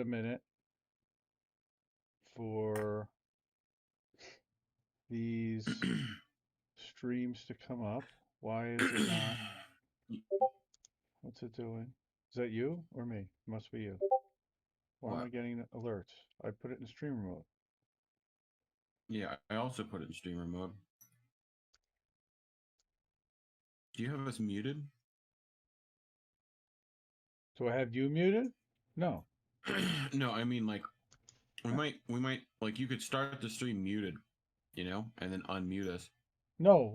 a minute for these streams to come up. Why is it not? What's it doing? Is that you or me? It must be you. Why am I What? getting alerts? I put it in streamer mode. Yeah, I also put it in streamer mode. Do you have us muted? Do I have you muted? No. No, I mean like we might like you could start the stream muted, and then unmute us. No,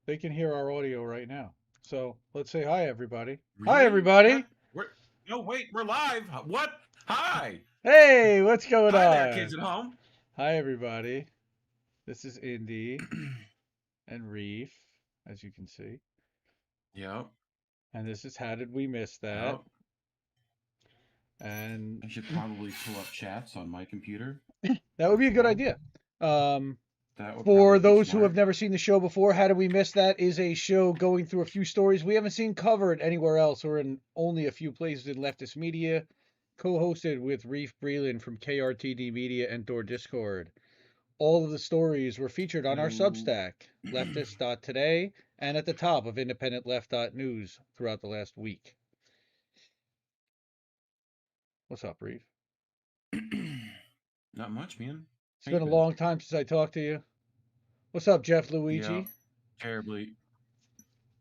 they can hear our audio right now. So let's say hi, everybody. Hi, Really? What? everybody. We're No, wait, we're live. What? Hi. Hey, what's going Hi there, on? kids at home. Hi, everybody. This is Indy and Reef, as you can see. Yep. And this is How Did We Miss That? Yep. And I should probably pull up chats on my computer that would be a as good well. idea. That would For probably be those who have smart. never seen the show before, How Did We Miss That is a show going through a few stories we haven't seen covered anywhere else or in only a few places in leftist media, co-hosted with Reef Breland from KRTD Media and Door Discord. All of the stories were featured on our So, Substack, Leftist.today, and at the top of IndependentLeft.news throughout the last week. What's up, Reef? not much, man. It's How you been a been? long time since I talked to you. What's up, Jeff Yeah, Luigi? terribly.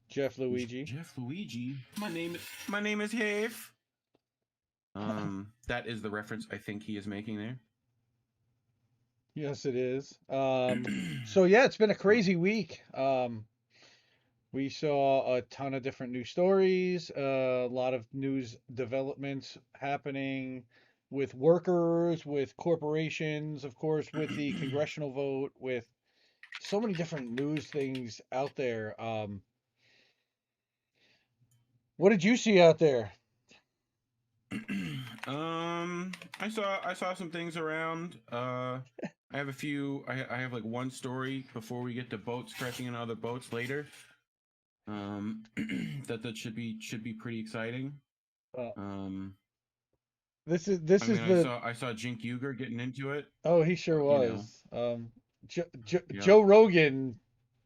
Jeff Luigi. Jeff Luigi. My name is Have. That is the reference I think he is making there. Yes, it is. So yeah, it's been a Uh, crazy week. We saw a ton of different news stories, a lot of news developments happening with workers, with corporations, of course, with the congressional vote, with so many different news things out there. What did you see out there? I saw some things around. I have a few. I have like one story before we get to boats crashing into other boats later. That should be pretty exciting. Uh, Um, this I is mean, I the saw I saw Jink Uger getting into it. Oh, he sure You know, was. yeah. Joe Rogan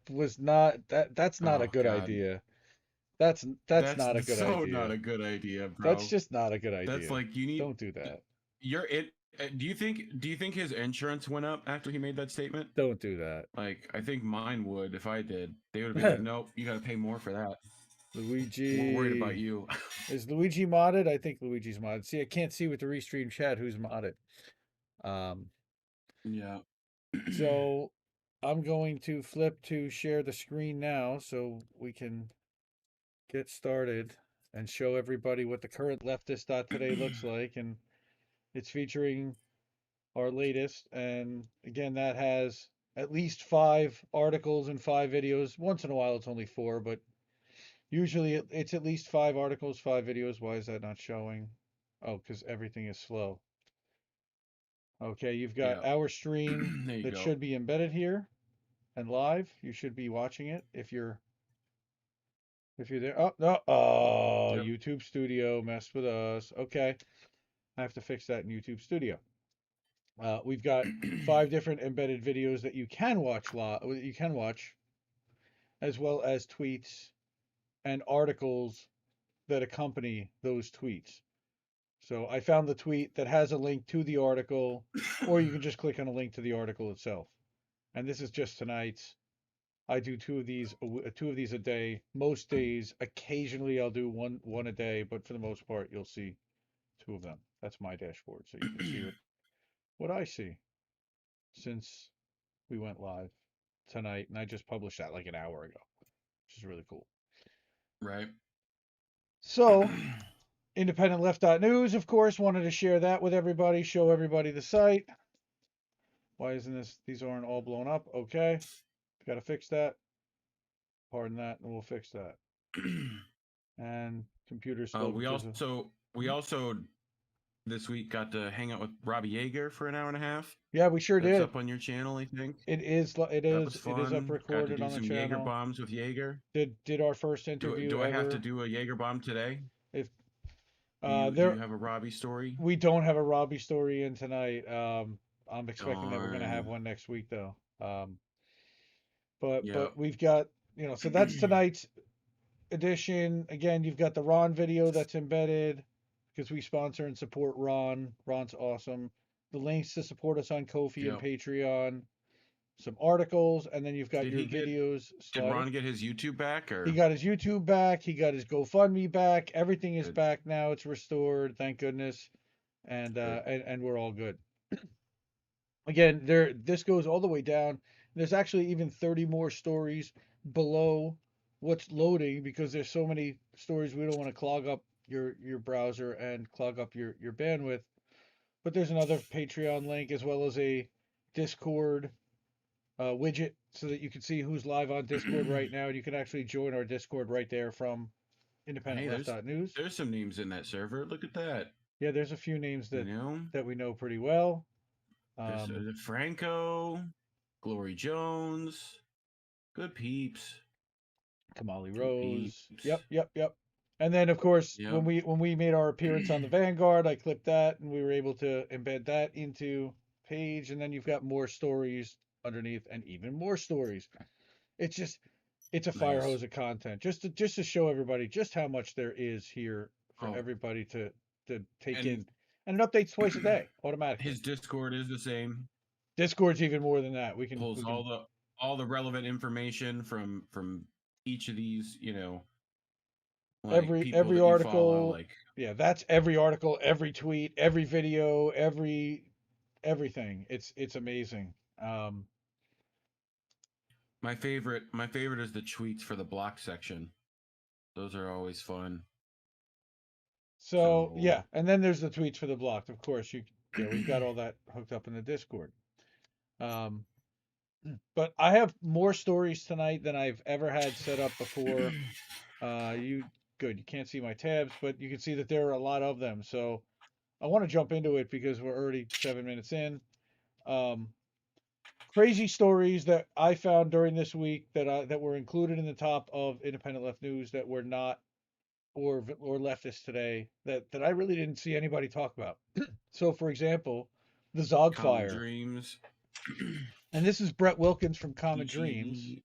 was not that's not a Oh good God, idea. That's that's not a good so not idea. a good idea, That's bro. just not a good That's idea. like you need. Don't do that. You're it. Do you think his insurance went up after he made that statement? Don't do that. Like, I think mine would if I did. They would be like, nope, you got to pay more for that. We're worried about Luigi. you. Is Luigi modded? I think Luigi's modded. See, I can't see with the restream chat who's modded. Um, Yeah. so I'm going to flip to share the screen now so we can get started and show everybody what the current leftist.today looks like. And it's featuring our latest. And again, that has at least 5 articles and 5 videos. Once in a while, it's only 4, but usually it's at least 5 articles, 5 videos. Why is that not showing? Oh, because everything is slow. Okay, you've got Yeah. our stream There you that go. should be embedded here and live. You should be watching it if you're there. Oh, no. Oh, Yep. YouTube Studio messed with us. Okay. I have to fix that in YouTube Studio. We've got 5 different embedded videos that you can watch as well as tweets and articles that accompany those tweets. So I found the tweet that has a link to the article, or you can just click on a link to the article itself. And this is just tonight's. I do 2 of these a day. Most days, occasionally I'll do one a day, but for the most part, you'll see 2 of them. That's my dashboard, so you can see what I see since we went live tonight, and I just published that like an hour ago, which is really cool. Right. So, IndependentLeft.news, of course, wanted to share that with everybody, show everybody the site. Why isn't these aren't all blown up? Okay, got to fix that. Pardon that, and we'll fix that. And computer still we gives a. also this week got to hang out with Robbie Yeager for an hour and a half. Yeah, we sure That's did. up on your channel, I think. It is. It That was is up fun. Got to recorded do on the some Jaeger channel. bombs with Yeager. Did our first Do interview do I have to ever? do a Jaeger bomb today? If Do There you have a Robbie story? we don't have a Robbie story in tonight. I'm expecting that we're gonna have Darn. one next week though. But Yep. we've got so that's tonight's edition. Again, you've got the Ron video that's embedded because we sponsor and support Ron. Ron's awesome. The links to support us on Ko-fi and Yep. Patreon, some articles, and then you've got Did your he get? videos Did sliding. Ron get his YouTube back He or? got his YouTube back. He got his GoFundMe back. Everything is Good. back now. It's restored. Thank goodness. And Good. and we're all good. Again, this goes all the way down. There's actually even 30 more stories below what's loading because there's so many stories we don't want to clog up your browser and clog up your bandwidth. But there's another Patreon link as well as a Discord widget so that you can see who's live on Discord right now. And you can actually join our Discord right there from Hey, IndependentLeft.news. there's some names in that server. Look at that. Yeah, there's a few names You know, that we know pretty well. there's Franco, Glory Jones, good peeps. Kamali Good Rose. peeps. Yep. And then of course Yep. when we made our appearance on the Vanguard, I clipped that and we were able to embed that into page. And then you've got more stories underneath and even more stories. It's a fire Nice. hose of content just to show everybody just how much there is here for everybody to take in. And it updates twice a day automatically. His Discord is the same. Discord's even more than that. Pulls all the relevant information from each of these, like every article. Follow, like, yeah, that's every article, every tweet, every video, everything. It's amazing. my favorite is the tweets for the block section. Those are always fun. So yeah, and then there's the tweets for the blocked. Of course, we've got all that hooked up in the Discord. But I have more stories tonight than I've ever had set up before. You can't see my tabs, but you can see that there are a lot of them. So I want to jump into it because we're already 7 minutes in. Crazy stories that I found during this week that were included in the top of Independent Left News that were not or Leftists.today that I really didn't see anybody talk about. So, for example, the Zogg fire. CommonDreams. And this is Brett Wilkins from CommonDreams. PG&E.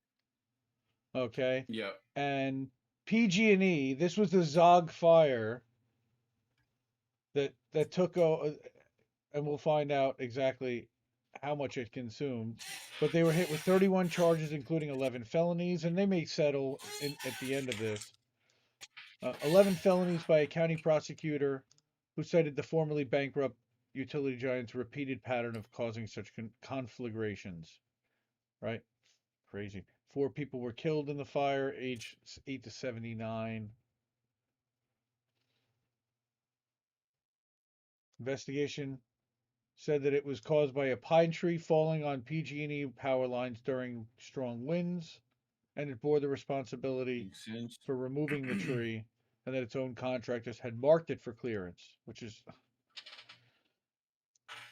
Okay. Yeah. And PG&E. This was the Zogg fire that took and we'll find out exactly how much it consumed. But they were hit with 31 charges, including 11 felonies, and they may settle at the end of this. 11 felonies by a county prosecutor who cited the formerly bankrupt utility giant's repeated pattern of causing such conflagrations. Right? Crazy. 4 people were killed in the fire, aged 8 to 79. Investigation said that it was caused by a pine tree falling on PG&E power lines during strong winds, and it bore the responsibility for removing the tree, and that its own contractors had marked it for clearance, which is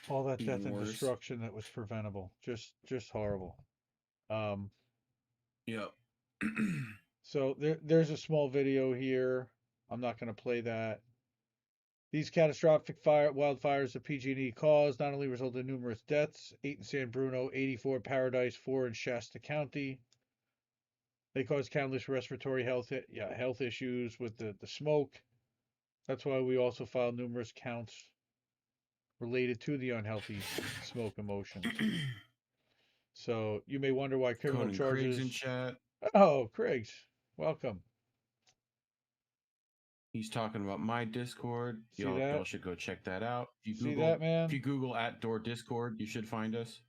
all that death and destruction that was preventable. Just horrible. Yep. So there's a small video here. I'm not going to play that. These catastrophic wildfires that PG&E caused not only resulted in numerous deaths, 8 in San Bruno, 84 Paradise, 4 in Shasta County. They caused countless respiratory health issues with the smoke. That's why we also filed numerous counts related to the unhealthy smoke emissions. So you may wonder why criminal charges. Craig's in chat. Oh, Craig's, welcome. He's talking about my Discord. Y'all should go check that out. If you Google, see that, man? If you Google @door Discord, you should find us.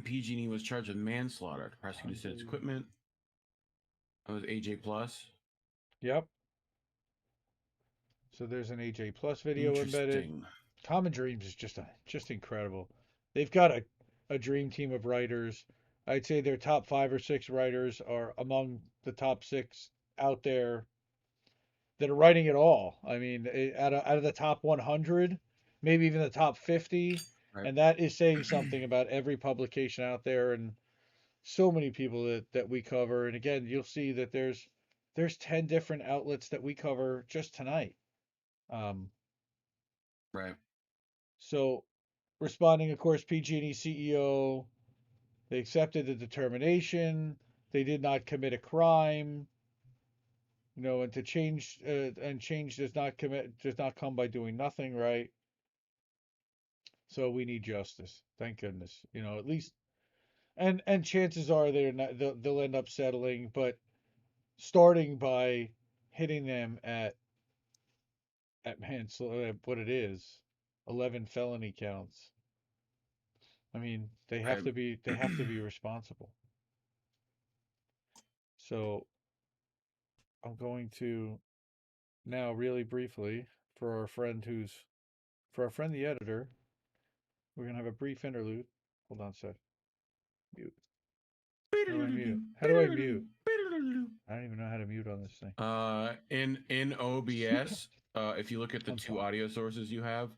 PG&E was charged with manslaughter. The prosecutor said its equipment. That was AJ Plus. Yep. So there's an AJ Plus video embedded. CommonDreams is just incredible. They've got a dream team of writers. I'd say their top 5 or 6 writers are among the top 6 out there that are writing it all. I mean, out of the top 100, maybe even the top 50, right. And that is saying something about every publication out there and so many people that we cover. And again, you'll see that there's there's 10 different outlets that we cover just tonight. Right. So responding, of course, PG&E CEO, they accepted the determination. They did not commit a crime. And to change and change does not come by doing nothing, right? So we need justice. Thank goodness. At least, and chances are they'll end up settling, but starting by hitting them at manslaughter, what it is, 11 felony counts. I mean, they have Right. to be responsible. So I'm going to now really briefly for our friend the editor, we're gonna have a brief interlude. Hold on a sec. Mute. How do I mute? How do I mute? I don't even know how to mute on this thing. In OBS, if you look at the I'm two fine. audio sources you have,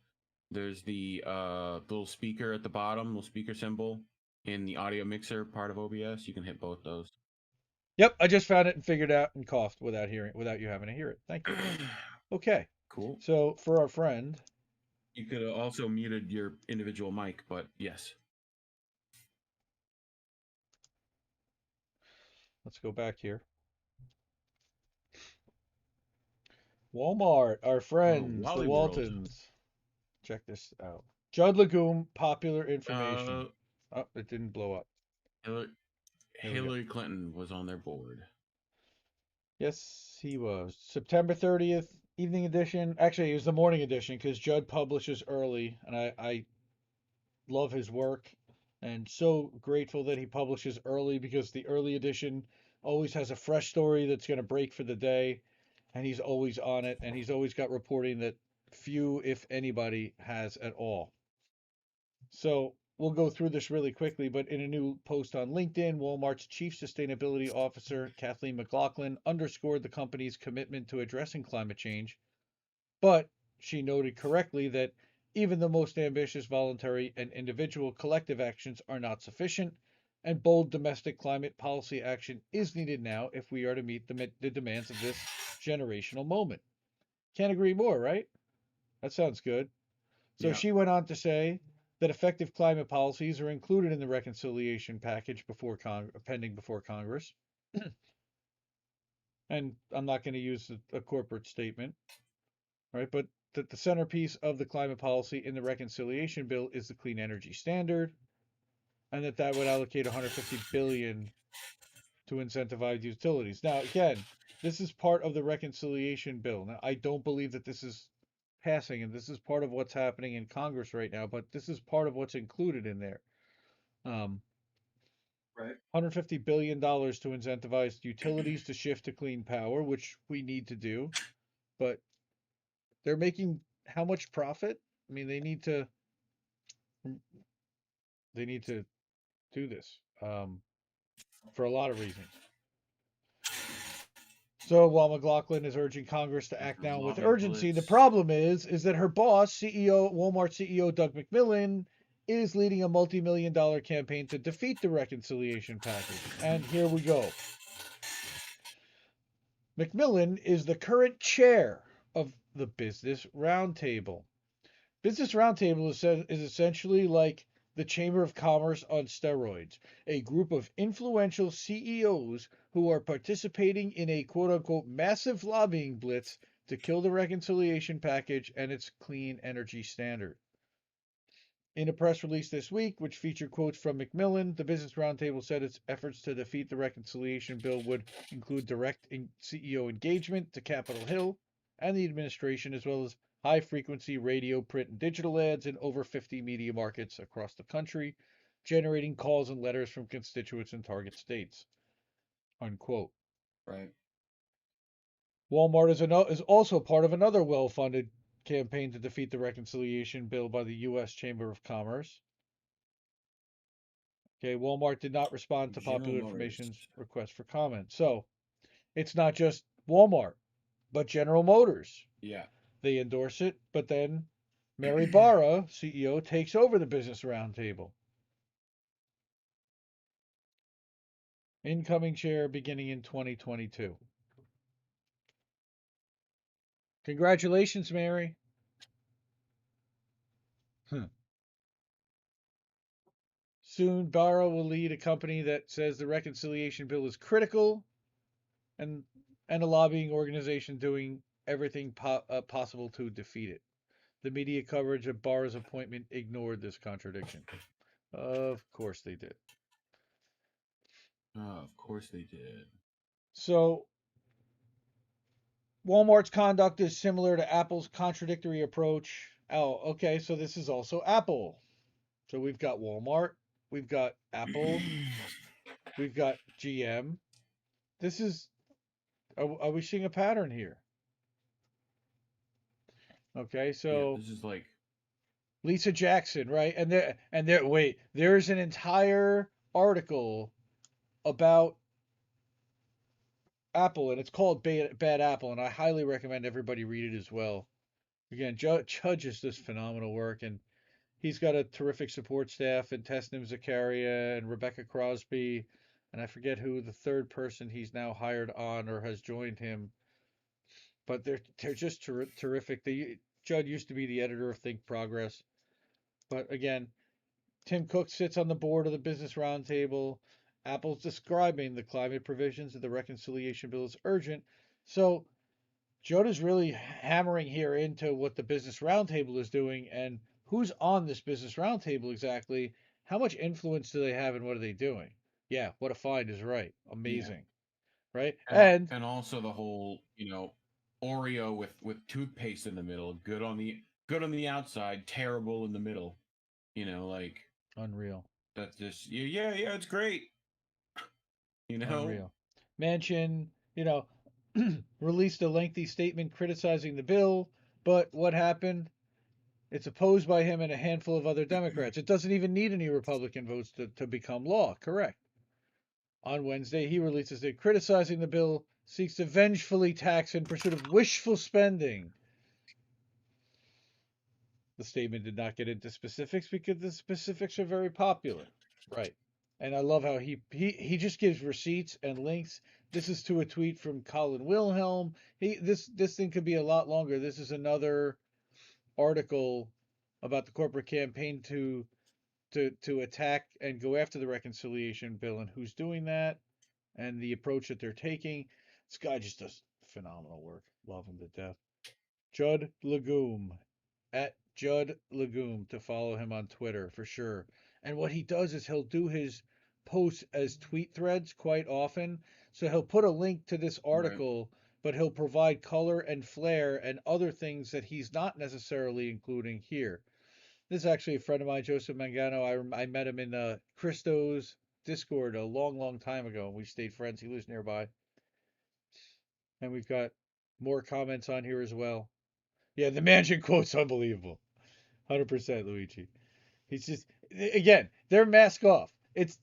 there's the little speaker at the bottom, little speaker symbol in the audio mixer part of OBS. You can hit both those. Yep, I just found it and figured out and coughed without you having to hear it. Thank you. Okay. Cool. So for our friend, You could have also muted your individual mic, but yes. let's go back here. Walmart, our friends, the Wally World. Waltons. Check this out. Judd Legum, popular information. Oh, it didn't blow up. Hillary Clinton was on their board. Yes, he was. September 30th, evening edition. Actually, it was the morning edition because Judd publishes early, and I love his work and so grateful that he publishes early because the early edition always has a fresh story that's going to break for the day, and he's always on it, and he's always got reporting that few, if anybody, has at all. So we'll go through this really quickly, but in a new post on LinkedIn, Walmart's Chief Sustainability Officer, Kathleen McLaughlin, underscored the company's commitment to addressing climate change, but she noted correctly that even the most ambitious voluntary and individual collective actions are not sufficient, and bold domestic climate policy action is needed now if we are to meet the demands of this generational moment. Can't agree more, right? That sounds good. So Yeah. she went on to say that effective climate policies are included in the reconciliation package pending before Congress. And I'm not going to use a corporate statement, right? But that the centerpiece of the climate policy in the reconciliation bill is the clean energy standard, and that would allocate 150 billion to incentivize utilities. Now, again, this is part of the reconciliation bill. Now, I don't believe that this is passing, and this is part of what's happening in Congress right now, but this is part of what's included in there. Right. $150 billion to incentivize utilities to shift to clean power, which we need to do, but they're making how much profit? I mean, they need to do this for a lot of reasons. So while McLaughlin is urging Congress to act now with urgency, the problem is that her boss, Walmart CEO Doug McMillon, is leading a multi-million-dollar campaign to defeat the reconciliation package. And here we go. McMillon is the current chair of the Business Roundtable. Business Roundtable is essentially like the Chamber of Commerce on steroids, a group of influential CEOs who are participating in a quote-unquote massive lobbying blitz to kill the reconciliation package and its clean energy standard. In a press release this week, which featured quotes from McMillon, the Business Roundtable said its efforts to defeat the reconciliation bill would include direct CEO engagement to Capitol Hill and the administration, as well as high-frequency radio, print, and digital ads in over 50 media markets across the country, generating calls and letters from constituents in target states. Unquote. Right. Walmart is also part of another well-funded campaign to defeat the reconciliation bill by the U.S. Chamber of Commerce. Okay, Walmart did not respond to Popular Information's request for comment. So it's not just Walmart, but General Motors. Yeah. They endorse it, but then Mary Barra, CEO, takes over the Business Roundtable. Incoming chair beginning in 2022. Congratulations, Mary. Soon, Barra will lead a company that says the reconciliation bill is critical, and a lobbying organization doing everything possible to defeat it. The media coverage of Barra's appointment ignored this contradiction. Of course they did. Oh, of course they did. So, Walmart's conduct is similar to Apple's contradictory approach. Oh, okay, so this is also Apple. So we've got Walmart, we've got Apple, we've got GM. This is, are we seeing a pattern here? Okay, Yeah, so this is like Lisa Jackson, right? Wait, there's an entire article about Apple, and it's called Bad Apple, and I highly recommend everybody read it as well. Again, Judge is just phenomenal work, and he's got a terrific support staff, and Tesnim Zakaria and Rebecca Crosby, and I forget who the third person he's now hired on or has joined him, but they're just terrific. Judd used to be the editor of Think Progress, but again, Tim Cook sits on the board of the Business Roundtable. Apple's describing the climate provisions of the reconciliation bill as urgent. So Judd is really hammering here into what the Business Roundtable is doing and who's on this Business Roundtable exactly. How much influence do they have and what are they doing? Yeah, what a find is right. yeah, Amazing. Right? and also the whole Oreo with toothpaste in the middle, good on the outside, terrible in the middle. Like Unreal. that's just yeah, it's great. You know, Unreal. Manchin, released a lengthy statement criticizing the bill, but what happened? It's opposed by him and a handful of other Democrats. It doesn't even need any Republican votes to become law, correct? On Wednesday, he released a statement criticizing the bill, seeks to vengefully tax in pursuit of wishful spending. The statement did not get into specifics because the specifics are very popular. Right. And I love how he just gives receipts and links. This is to a tweet from Colin Wilhelm. This thing could be a lot longer. This is another article about the corporate campaign to attack and go after the reconciliation bill and who's doing that and the approach that they're taking. This guy just does phenomenal work. Love him to death. Judd Legum at Judd Legum to follow him on Twitter for sure. And what he does is he'll do his posts as tweet threads quite often. So he'll put a link to this right? article, but he'll provide color and flair and other things that he's not necessarily including here. This is actually a friend of mine, Joseph Mangano. I met him in Christo's Discord a long, long time ago, and we stayed friends. He lives nearby. And we've got more comments on here as well. Yeah, the Manchin quote's unbelievable. 100% Luigi. He's just again, they're mask off. It's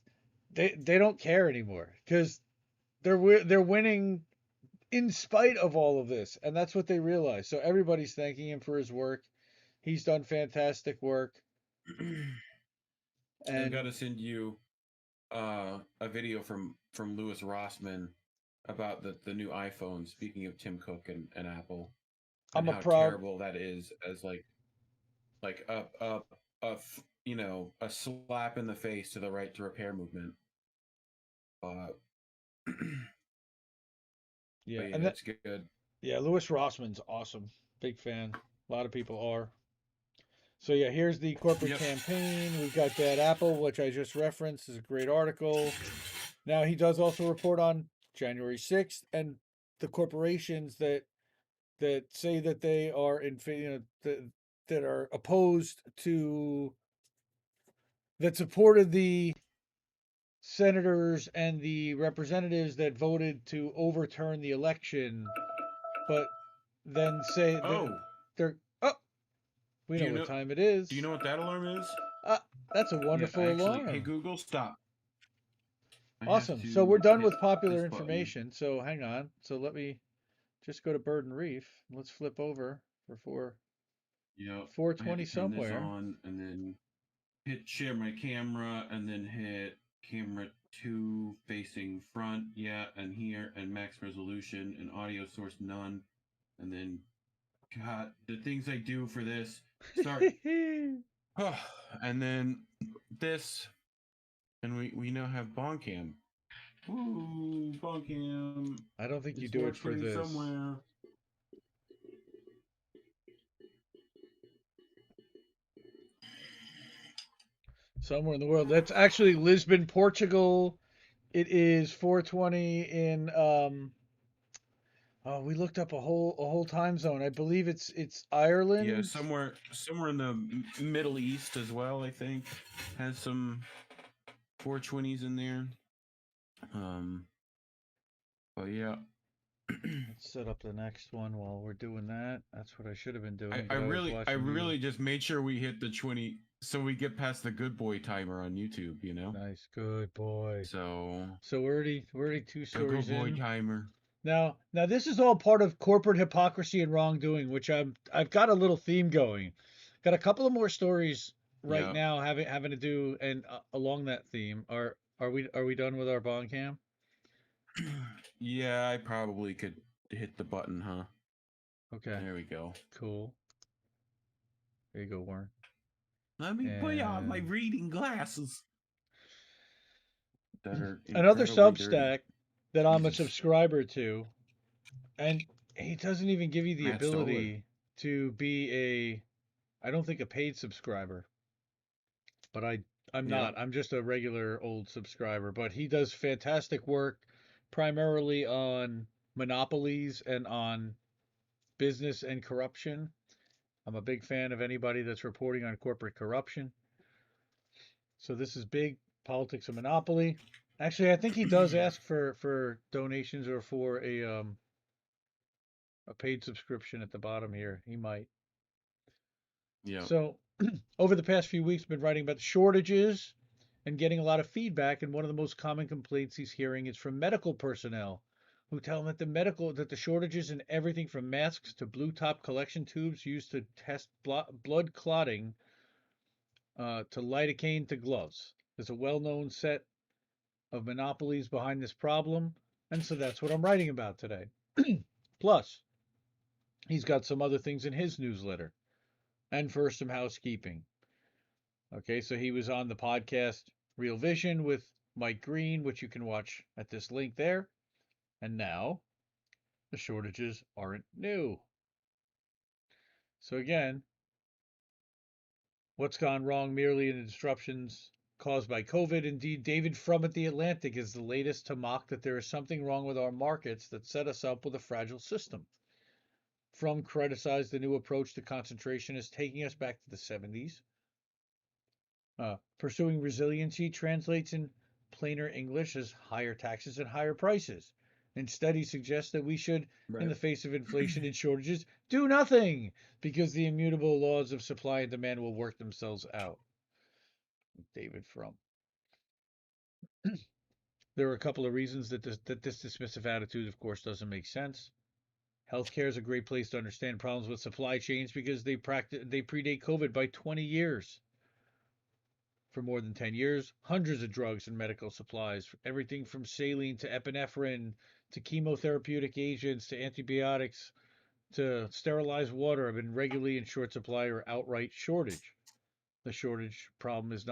they don't care anymore because they're winning in spite of all of this, and that's what they realize. So everybody's thanking him for his work. He's done fantastic work, I've got and to send you a video from Louis Rossman about the new iPhone. Speaking of Tim Cook and Apple, and I'm a how proud. terrible that is as like a slap in the face to the right to repair movement. Uh, Yeah, but yeah, and that it's good. yeah, Louis Rossman's awesome. Big fan. A lot of people are. So yeah, here's the corporate Yep. campaign. We've got Bad Apple, which I just referenced, is a great article. Now he does also report on January 6th and the corporations that say that they are that are opposed to that supported the senators and the representatives that voted to overturn the election, but then say that Oh, they're we do know you what know? time it Do you is. know what that alarm is? That's a Yeah, wonderful actually. Hey alarm. Google, stop. I have Awesome. So we're to done hit with this popular button. information. So hang on. So let me just go to Bird and Reef. Let's flip over for Yep. I have 420 to turn this somewhere. on and then hit share my camera and then hit camera 2 facing front. Yeah, and here and max resolution and audio source none. And then God, the things I do for this. Start. And then this. And we now have Boncam. Woo, Boncam. I don't think you It's do it for watching this. somewhere. Somewhere in the world. That's actually Lisbon, Portugal. It is 4:20 in oh, we looked up a whole time zone. I believe it's Yeah, Ireland. somewhere in the Middle East as well. I think has some 420s in there. But yeah. Let's set up the next one while we're doing that. That's what I should have been doing, I but I was really watching you. just made sure we hit the 20 so we get past the good boy timer on YouTube, you know? Nice, good boy. So So we're already two the stories good boy in. timer. Now this is all part of corporate hypocrisy and wrongdoing, which I've got a little theme going. Got a couple of more stories right Yeah. now having to do and along that theme. Are we done with our bond cam? Yeah, I probably could hit the button, huh? Okay, There we go. cool. There you go, Warren. Let me put on my And reading glasses that are another incredibly dirty. Substack that I'm a Jesus. subscriber to, and he doesn't even give you the Matt Stoller. ability to be I don't think a paid subscriber, but I'm Yeah. not. I'm just a regular old subscriber, but he does fantastic work primarily on monopolies and on business and corruption. I'm a big fan of anybody that's reporting on corporate corruption. So this is big politics and monopoly. Actually, I think he does ask for donations or for a paid subscription at the bottom here. He might. Yeah. So over the past few weeks, been writing about shortages and getting a lot of feedback. And one of the most common complaints he's hearing is from medical personnel who tell him that the shortages in everything from masks to blue top collection tubes used to test blood clotting to lidocaine to gloves. There's a well-known set of monopolies behind this problem, and so that's what I'm writing about today. Plus, he's got some other things in his newsletter, and first some housekeeping. Okay, so he was on the podcast Real Vision with Mike Green, which you can watch at this link there. And now the shortages aren't new. So again, what's gone wrong merely in the disruptions caused by COVID? Indeed, David Frum at The Atlantic is the latest to mock that there is something wrong with our markets that set us up with a fragile system. Frum criticized the new approach to concentration as taking us back to the 70s. Pursuing resiliency translates in plainer English as higher taxes and higher prices. Instead, he suggests that we should, in Right. the face of inflation and shortages, do nothing because the immutable laws of supply and demand will work themselves out. David Frum. There are a couple of reasons that this dismissive attitude, of course, doesn't make sense. Healthcare is a great place to understand problems with supply chains because they predate COVID by 20 years. For more than 10 years, hundreds of drugs and medical supplies, everything from saline to epinephrine to chemotherapeutic agents to antibiotics to sterilized water, have been regularly in short supply or outright shortage. The shortage problem is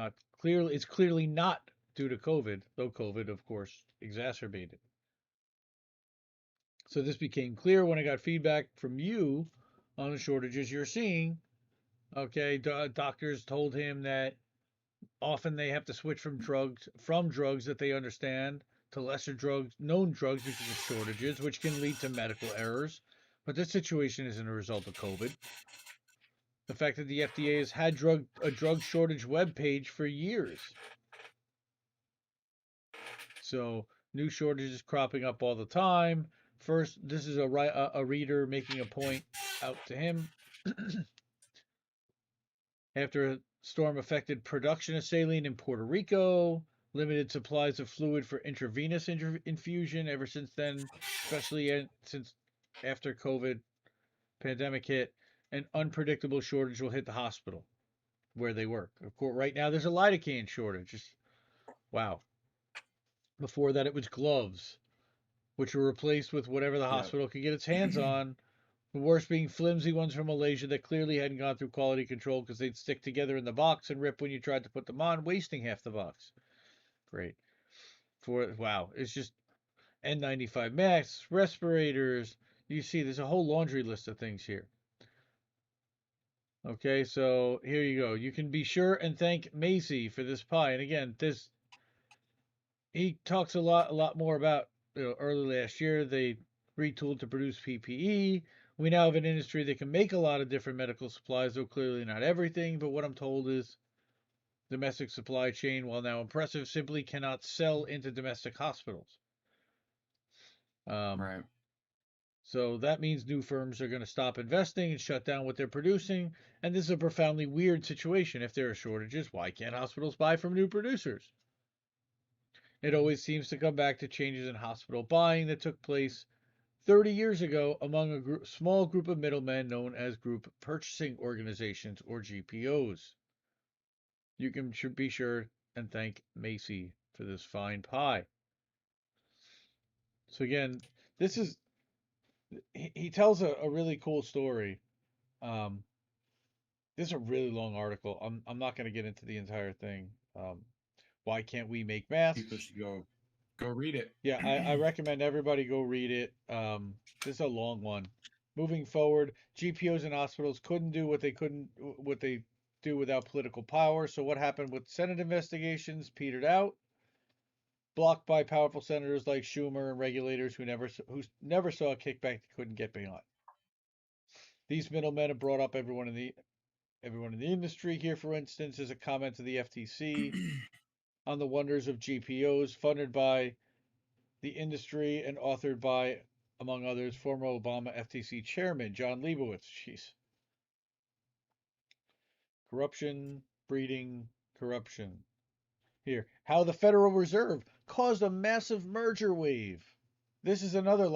clearly not due to COVID, though COVID, of course, exacerbated. So this became clear when I got feedback from you on the shortages you're seeing. Okay, doctors told him that often they have to switch from drugs that they understand to lesser known drugs because of shortages, which can lead to medical errors. But this situation isn't a result of COVID. The fact that the FDA has had a drug shortage web page for years. So new shortages cropping up all the time. First, this is a reader making a point out to him. After a storm affected production of saline in Puerto Rico, limited supplies of fluid for intravenous infusion ever since then, especially since after COVID pandemic hit, an unpredictable shortage will hit the hospital where they work. Of course, right now there's a lidocaine shortage. Wow. Before that, it was gloves, which were replaced with whatever the Yeah. hospital could get its hands on, The worst being flimsy ones from Malaysia that clearly hadn't gone through quality control because they'd stick together in the box and rip when you tried to put them on, wasting half the box. Great. Wow, it's just N95 masks, respirators. You see, there's a whole laundry list of things here. Okay, so here you go. You can be sure and thank Macy for this pie. And again, he talks a lot more about, early last year they retooled to produce PPE. We now have an industry that can make a lot of different medical supplies, though clearly not everything. But what I'm told is domestic supply chain, while now impressive, simply cannot sell into domestic hospitals. Right. So that means new firms are going to stop investing and shut down what they're producing. And this is a profoundly weird situation. If there are shortages, why can't hospitals buy from new producers? It always seems to come back to changes in hospital buying that took place 30 years ago among a small group of middlemen known as group purchasing organizations, or GPOs. You can be sure and thank Macy for this fine pie. So again, this is he tells a really cool story. This is a really long article. I'm not going to get into the entire thing. Why can't we make masks? People should go read it. Yeah, I recommend everybody go read it. This is a long one. Moving forward, GPOs and hospitals couldn't do what they do without political power. So what happened with Senate investigations petered out, blocked by powerful senators like Schumer and regulators who never saw a kickback they couldn't get beyond. These middlemen have brought up everyone in the industry. Here, for instance, is a comment to the FTC on the wonders of GPOs, funded by the industry and authored by, among others, former Obama FTC chairman John Leibowitz. Jeez. Corruption breeding corruption. Here, how the Federal Reserve caused a massive merger wave. This is another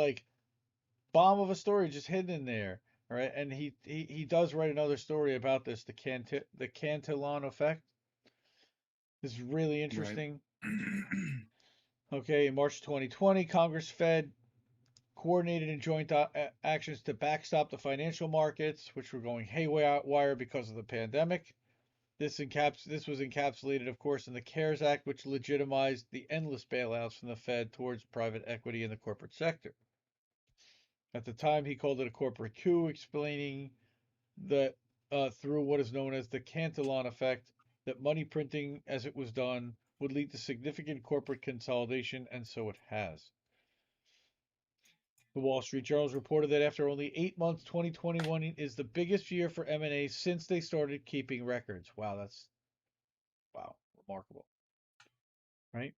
bomb of a story just hidden in there. All right, and he does write another story about this, the Cantillon effect. This is really interesting. Right. Okay, in March 2020, Congress Fed coordinated in joint actions to backstop the financial markets, which were going haywire because of the pandemic. This was encapsulated, of course, in the CARES Act, which legitimized the endless bailouts from the Fed towards private equity in the corporate sector. At the time, he called it a corporate coup, explaining that through what is known as the Cantillon effect, that money printing as it was done would lead to significant corporate consolidation, and so it has. The Wall Street Journal reported that after only 8 months, 2021 is the biggest year for M&A since they started keeping records. Wow, that's remarkable, right?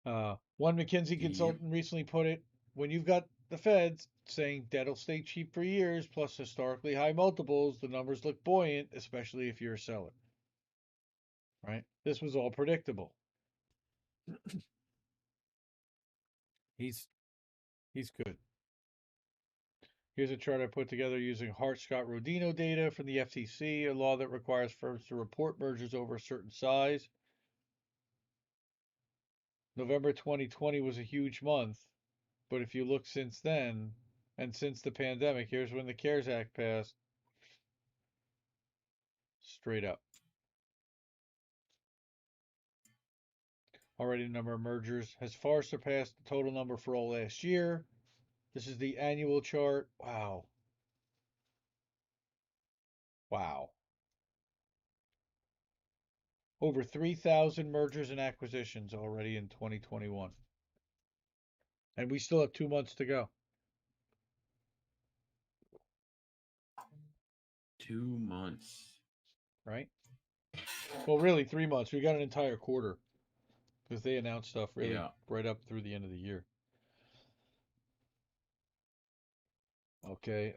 One McKinsey consultant recently put it, when you've got the Feds saying debt'll stay cheap for years, plus historically high multiples, the numbers look buoyant, especially if you're a seller, right? This was all predictable. He's good. Here's a chart I put together using Hart-Scott-Rodino data from the FTC, a law that requires firms to report mergers over a certain size. November 2020 was a huge month, but if you look since then, and since the pandemic, here's when the CARES Act passed. Straight up. Already the number of mergers has far surpassed the total number for all last year. This is the annual chart. Wow. Over 3,000 mergers and acquisitions already in 2021. And we still have 2 months to go. 2 months. Right? Well, really 3 months. We got an entire quarter because they announced stuff really right up through the end of the year. Okay.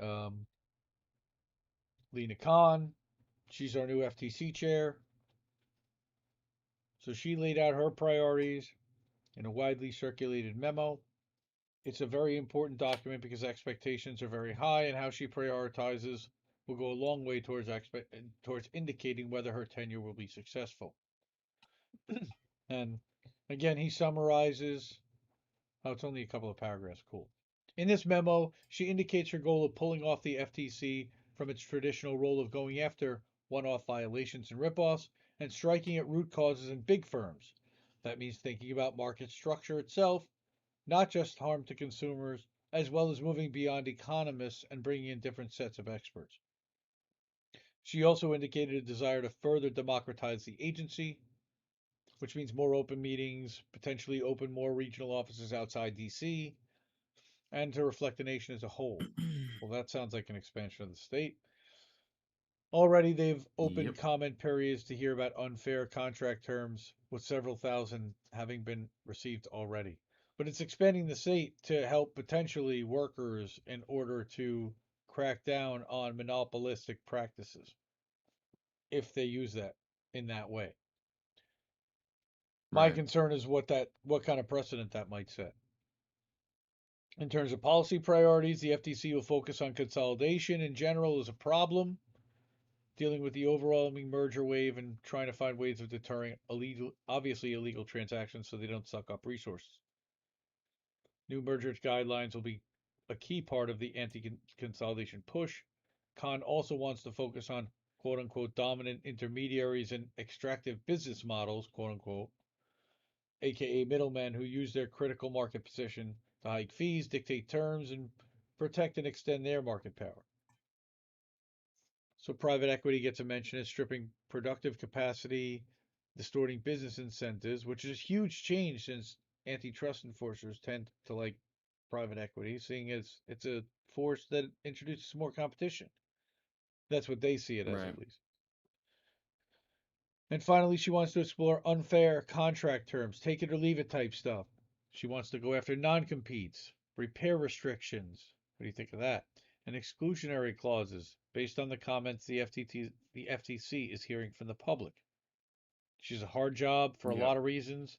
Lena Khan, she's our new FTC chair. So she laid out her priorities in a widely circulated memo. It's a very important document because expectations are very high, and how she prioritizes will go a long way towards indicating whether her tenure will be successful. And again, he summarizes. Oh, it's only a couple of paragraphs. Cool. In this memo, she indicates her goal of pulling off the FTC from its traditional role of going after one-off violations and ripoffs and striking at root causes in big firms. That means thinking about market structure itself, not just harm to consumers, as well as moving beyond economists and bringing in different sets of experts. She also indicated a desire to further democratize the agency, which means more open meetings, potentially open more regional offices outside DC, and to reflect the nation as a whole. Well, that sounds like an expansion of the state. Already, they've opened Yep. comment periods to hear about unfair contract terms, with several thousand having been received already. But it's expanding the state to help potentially workers in order to crack down on monopolistic practices if they use that in that way. My Right. concern is what kind of precedent that might set. In terms of policy priorities, the FTC will focus on consolidation in general as a problem, dealing with the overwhelming merger wave and trying to find ways of deterring obviously illegal transactions so they don't suck up resources. New merger guidelines will be a key part of the anti-consolidation push. Khan also wants to focus on quote unquote dominant intermediaries and extractive business models, quote unquote, aka middlemen who use their critical market position to hike fees, dictate terms, and protect and extend their market power. So private equity gets a mention as stripping productive capacity, distorting business incentives, which is a huge change since antitrust enforcers tend to like private equity, seeing as it's a force that introduces more competition. That's what they see it as, Right. at least. And finally, she wants to explore unfair contract terms, take it or leave it type stuff. She wants to go after non-competes, repair restrictions. What do you think of that? And exclusionary clauses based on the comments the FTC is hearing from the public. She's a hard job for a Yep. lot of reasons,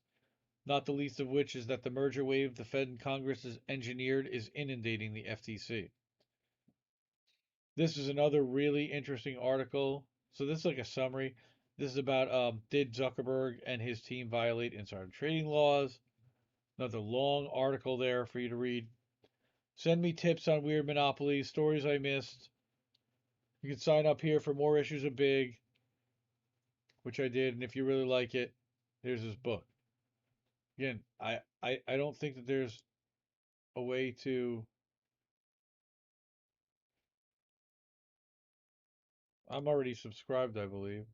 not the least of which is that the merger wave the Fed and Congress has engineered is inundating the FTC. This is another really interesting article. So this is like a summary. This is about did Zuckerberg and his team violate insider trading laws? Another long article there for you to read. Send me tips on weird monopolies, stories I missed. You can sign up here for more issues of Big, which I did, and if you really like it, here's his book. Again, I don't think that there's a way to. I'm already subscribed, I believe.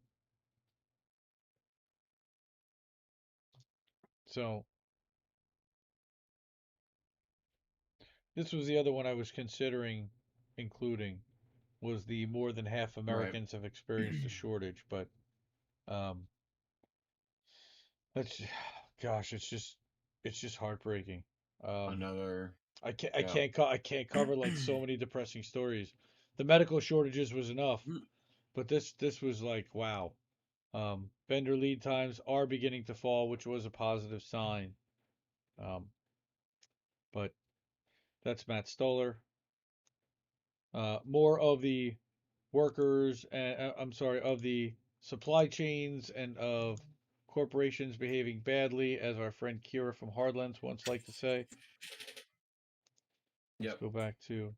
So this was the other one I was considering including was the more than half Right. Americans have experienced a shortage, but um, that's gosh, it's just heartbreaking. Um, Another. I can't I Yeah. can't co- I can't cover like so many depressing stories. The medical shortages was enough, but this was like wow. Vendor lead times are beginning to fall, which was a positive sign. Um, but that's Matt Stoller. More of the workers, and I'm sorry, of the supply chains and of corporations behaving badly, as our friend Kira from Hardlands once liked to say. Let's Yep. go back to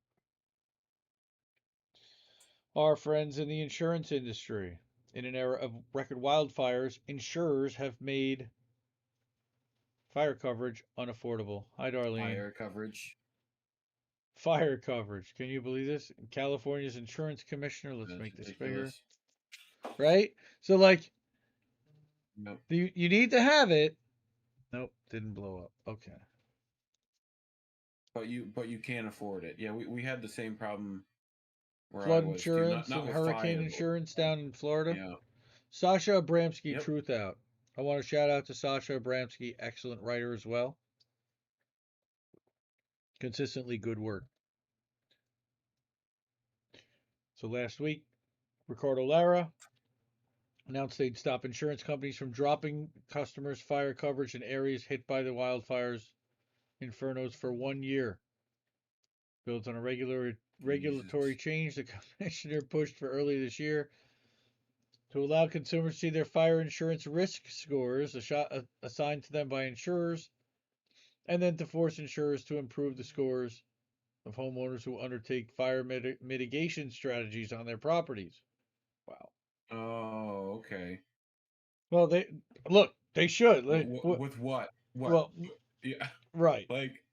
our friends in the insurance industry. In an era of record wildfires, insurers have made fire coverage unaffordable. Hi, Darlene. Fire coverage. Fire coverage. Can you believe this? California's insurance commissioner, let's That's make this bigger, ridiculous. right? So, like, Nope. you need to have it. Nope, didn't blow up. Okay. But you can't afford it. Yeah, we had the same problem where I Flood was too. Not insurance not and with hurricane fire, but insurance down in Florida. yeah. Sasha Abramsky, Yep. Truthout. I want to shout out to Sasha Abramsky, excellent writer as well. Consistently good work. So last week, Ricardo Lara announced they'd stop insurance companies from dropping customers' fire coverage in areas hit by the wildfires infernos for 1 year. Builds on a regulatory Jesus. change the commissioner pushed for early this year to allow consumers to see their fire insurance risk scores assigned to them by insurers, and then to force insurers to improve the scores of homeowners who undertake fire mitigation strategies on their properties. Wow. Oh, okay. Well, they should. With what? What? Well, Yeah, right. like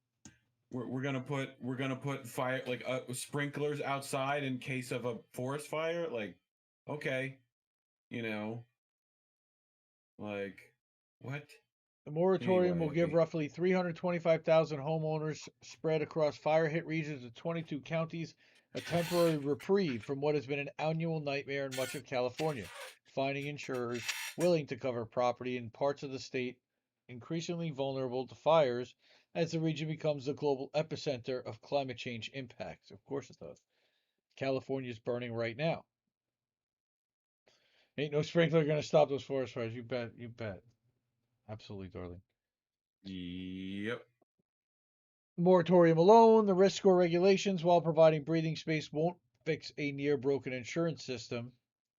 we're gonna put fire like sprinklers outside in case of a forest fire. Like, okay, you know, like what? The moratorium will give Anyway, roughly 325,000 homeowners spread across fire hit regions of 22 counties a temporary reprieve from what has been an annual nightmare in much of California, finding insurers willing to cover property in parts of the state increasingly vulnerable to fires as the region becomes the global epicenter of climate change impacts. Of course it does. California is burning right now. Ain't no sprinkler going to stop those forest fires. You bet. You bet. Absolutely, darling. yep. Moratorium alone, the risk score regulations, while providing breathing space, won't fix a near broken insurance system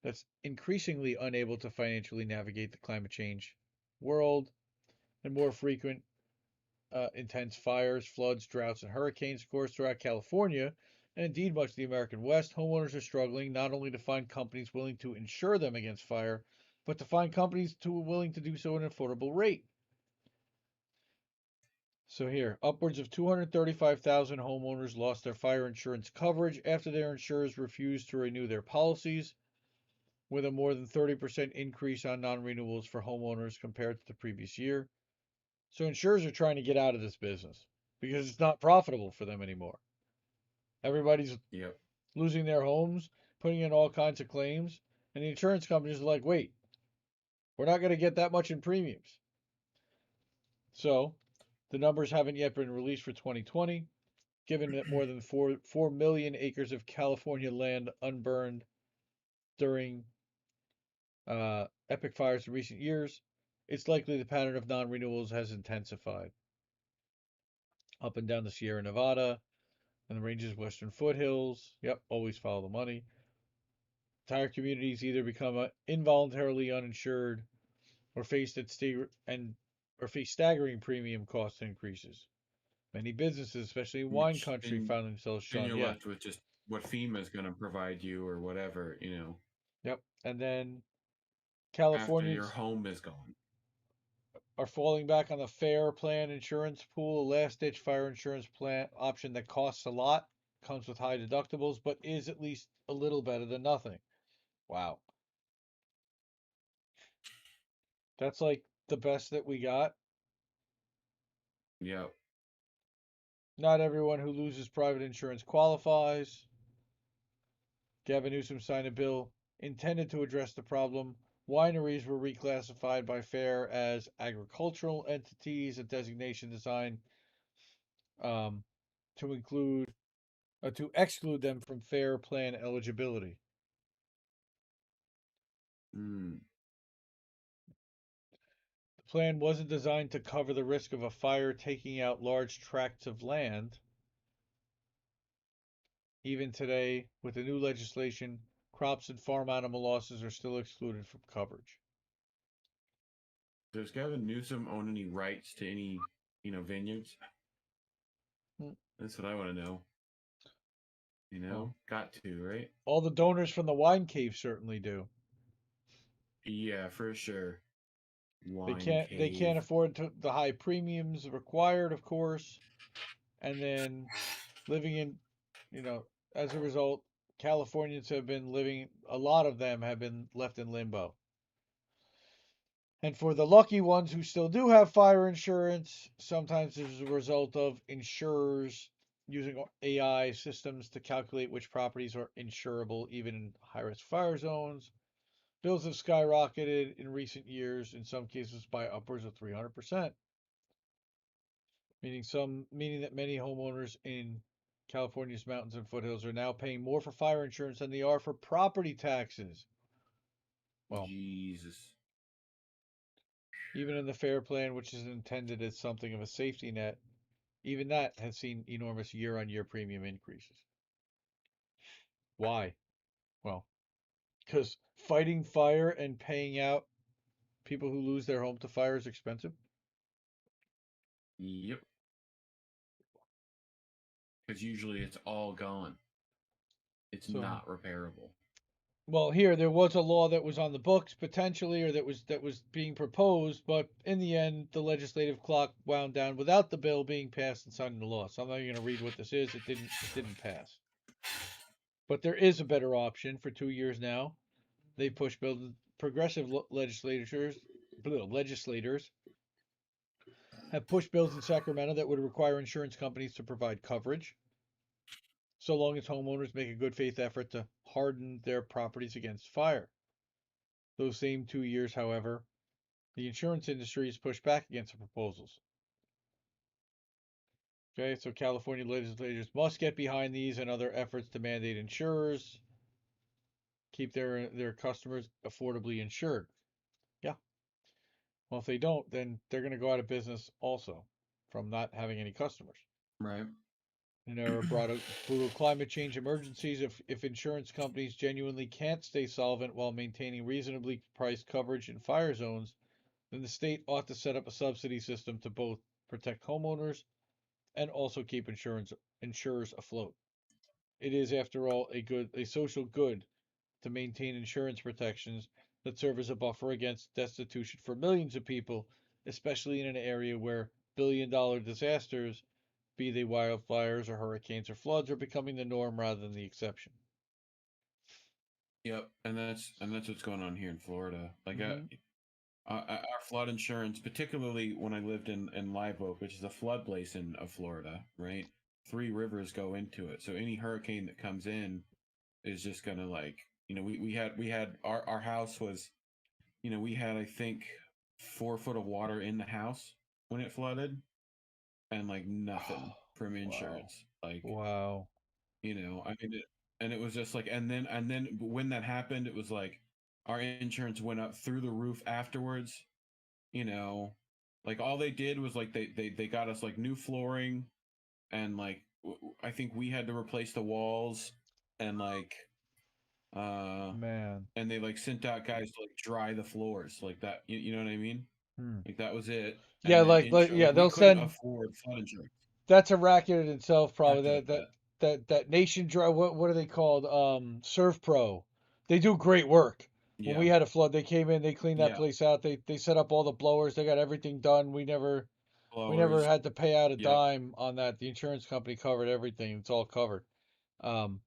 that's increasingly unable to financially navigate the climate change world and more frequent intense fires, floods, droughts, and hurricanes, of course, throughout California and indeed much of the American West. Homeowners are struggling not only to find companies willing to insure them against fire, but to find companies willing to do so at an affordable rate. So here, upwards of 235,000 homeowners lost their fire insurance coverage after their insurers refused to renew their policies, with a more than 30% increase on non-renewals for homeowners compared to the previous year. So insurers are trying to get out of this business because it's not profitable for them anymore. Everybody's Yep. losing their homes, putting in all kinds of claims, and the insurance companies are like, wait, we're not going to get that much in premiums. So the numbers haven't yet been released for 2020. Given that more than 4 million acres of California land unburned during epic fires in recent years, it's likely the pattern of non-renewals has intensified. Up and down the Sierra Nevada and the range's western foothills, yep, always follow the money. Entire communities either become involuntarily uninsured or face staggering premium cost increases. Many businesses, especially in wine Which country, found themselves then shunned. you're Yeah, left with just what FEMA's gonna provide you or whatever, yep. And then after your Californians home is gone. are falling back on the FAIR plan insurance pool, a last ditch fire insurance plan option that costs a lot, comes with high deductibles, but is at least a little better than nothing. Wow. That's like the best that we got. Yep. Not everyone who loses private insurance qualifies. Gavin Newsom signed a bill intended to address the problem. Wineries were reclassified by FAIR as agricultural entities, a designation designed um, to include to exclude them from FAIR plan eligibility. Mm. The plan wasn't designed to cover the risk of a fire taking out large tracts of land. Even today, with the new legislation, crops and farm animal losses are still excluded from coverage. Does Gavin Newsom own any rights to any, vineyards? Hmm. That's what I want to know. Well, Got to, right? all the donors from the wine cave certainly do. Yeah, for sure. They Wine can't cave. afford the high premiums required, of course, and then living in, you know, as a result, Californians have been living. A lot of them have been left in limbo. And for the lucky ones who still do have fire insurance, sometimes as a result of insurers using AI systems to calculate which properties are insurable even in high risk fire zones. Bills have skyrocketed in recent years, in some cases by upwards of 300%, meaning that many homeowners in California's mountains and foothills are now paying more for fire insurance than they are for property taxes. Well, Jesus. even in the FAIR plan, which is intended as something of a safety net, even that has seen enormous year-on-year premium increases. Why? Well, because fighting fire and paying out people who lose their home to fire is expensive. Yep. because usually it's all gone. It's So, not repairable. well, here there was a law that was on the books potentially, or that was being proposed, but in the end, the legislative clock wound down without the bill being passed and signed into law. So I'm not even going to read what this is. It didn't pass. But there is a better option for 2 years now. They push bill progressive legislators have pushed bills in Sacramento that would require insurance companies to provide coverage, so long as homeowners make a good faith effort to harden their properties against fire. Those same 2 years, however, the insurance industry has pushed back against the proposals. Okay, so California legislators must get behind these and other efforts to mandate insurers keep their customers affordably insured. Yeah. Well, if they don't, then they're going to go out of business also from not having any customers. Right. In an era of brutal climate change emergencies, if insurance companies genuinely can't stay solvent while maintaining reasonably priced coverage in fire zones, then the state ought to set up a subsidy system to both protect homeowners and also keep insurers afloat. It is, after all, a social good to maintain insurance protections that serve as a buffer against destitution for millions of people, especially in an area where billion-dollar disasters, be they wildfires or hurricanes or floods, are becoming the norm rather than the exception. Yep, and that's what's going on here in Florida. Like, Mm-hmm. our flood insurance, particularly when I lived in Live Oak, which is a flood basin of Florida, right? Three rivers go into it, so any hurricane that comes in is just gonna, like, we had our house was, we had, I think, 4 foot of water in the house when it flooded, and like nothing from Wow. insurance. Like, Wow. I mean, and it was just like, and then when that happened, it was like our insurance went up through the roof afterwards. You know, like all they did was like they got us like new flooring, and like I think we had to replace the walls, and like uh Man. and they like sent out guys to like dry the floors like that. You know what I mean? Hmm. Like that was it. And Yeah, then yeah, like we they'll couldn't send. afford flood insurance That's a racket in itself, probably. after That that. that that Nation Dry. What are they called? Surf Pro. They do great work. When Yeah, we had a flood, they came in, they cleaned that yeah, place out. They set up all the blowers. They got everything done. We never blowers. had to pay out a Yep. dime on that. The insurance company covered everything. It's all covered. Um,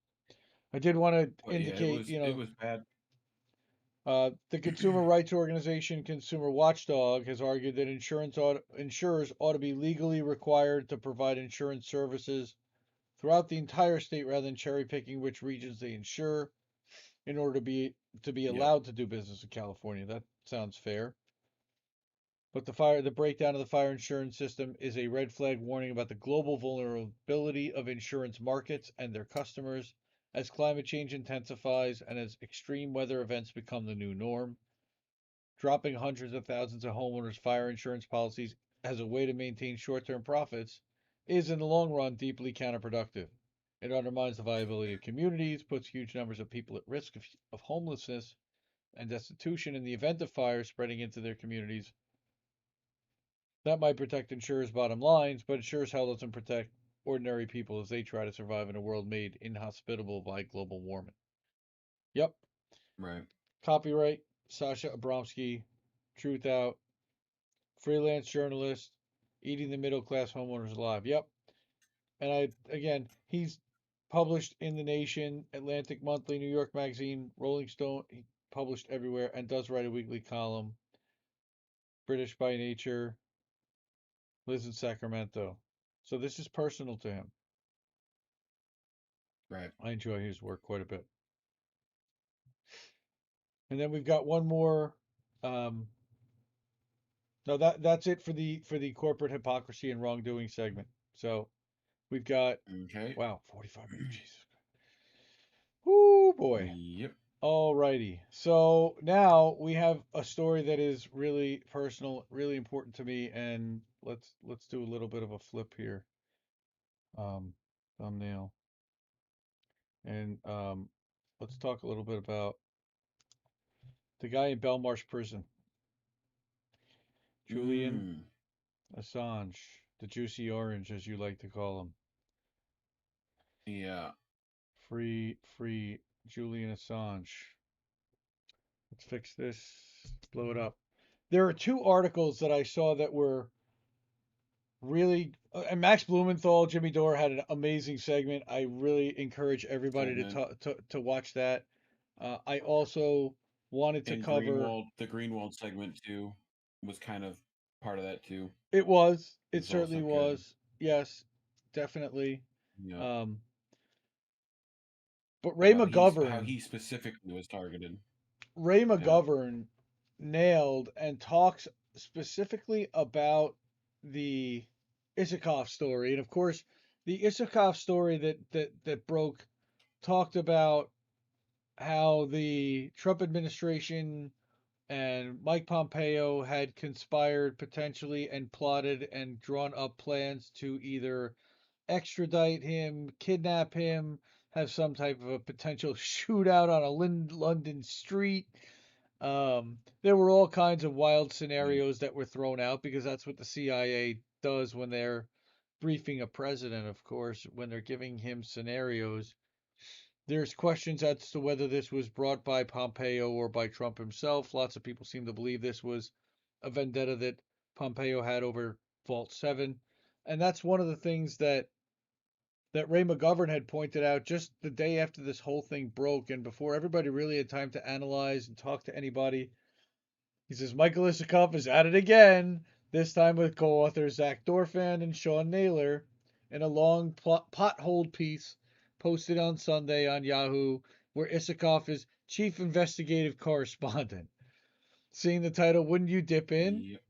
I did want to But yeah, it indicate, was it was bad. the consumer rights organization Consumer Watchdog has argued that insurers ought to be legally required to provide insurance services throughout the entire state rather than cherry picking which regions they insure in order to be Yep. allowed to do business in California. That sounds fair. But the breakdown of the fire insurance system is a red flag warning about the global vulnerability of insurance markets and their customers as climate change intensifies and as extreme weather events become the new norm. Dropping hundreds of thousands of homeowners' fire insurance policies as a way to maintain short-term profits is in the long run deeply counterproductive. It undermines the viability of communities, puts huge numbers of people at risk of homelessness and destitution in the event of fire spreading into their communities. That might protect insurers' bottom lines, but it sure as hell doesn't protect ordinary people as they try to survive in a world made inhospitable by global warming. Yep. Right. Copyright Sasha Abramsky, Truthout, freelance journalist, eating the middle class homeowners alive. Yep. And he's published in The Nation, Atlantic Monthly, New York Magazine, Rolling Stone. He published everywhere and does write a weekly column. British by nature, lives in Sacramento. So this is personal to him. Right. I enjoy his work quite a bit. And then we've got one more. Um, no, that's it for the corporate hypocrisy and wrongdoing segment. So we've got, Okay. wow, 45 minutes. Jesus. Whoo boy. Yep. Alrighty. So now we have a story that is really personal, really important to me, and let's do a little bit of a flip here. Um, Thumbnail. And let's talk a little bit about the guy in Belmarsh prison, Julian Mm. Assange, the juicy orange, as you like to call him. Yeah. Free Julian Assange. Let's fix this. Blow it up. There are two articles that I saw that were really, and Max Blumenthal, Jimmy Dore had an amazing segment. I really encourage everybody to Segment. to watch that. I also wanted to And cover. The Greenwald segment too was kind of part of that too. It was. It It was certainly also good. was. Yes, definitely. Yeah. Um, but About how McGovern, he specifically was targeted. Ray Yeah. McGovern nailed and talks specifically about the Isikoff story. And of course, the Isikoff story that broke talked about how the Trump administration and Mike Pompeo had conspired potentially and plotted and drawn up plans to either extradite him, kidnap him, have some type of a potential shootout on a London street. There were all kinds of wild Right. scenarios that were thrown out because that's what the CIA does when they're briefing a president, of course, when they're giving him scenarios. There's questions as to whether this was brought by Pompeo or by Trump himself. Lots of people seem to believe this was a vendetta that Pompeo had over Vault 7. And that's one of the things that Ray McGovern had pointed out just the day after this whole thing broke and before everybody really had time to analyze and talk to anybody. He says Michael Isikoff is at it again, this time with co-authors Zach Dorfan and Sean Naylor in a long potholed piece posted on Sunday on Yahoo where Isikoff is chief investigative correspondent. Seeing the title, wouldn't you dip in? Yep.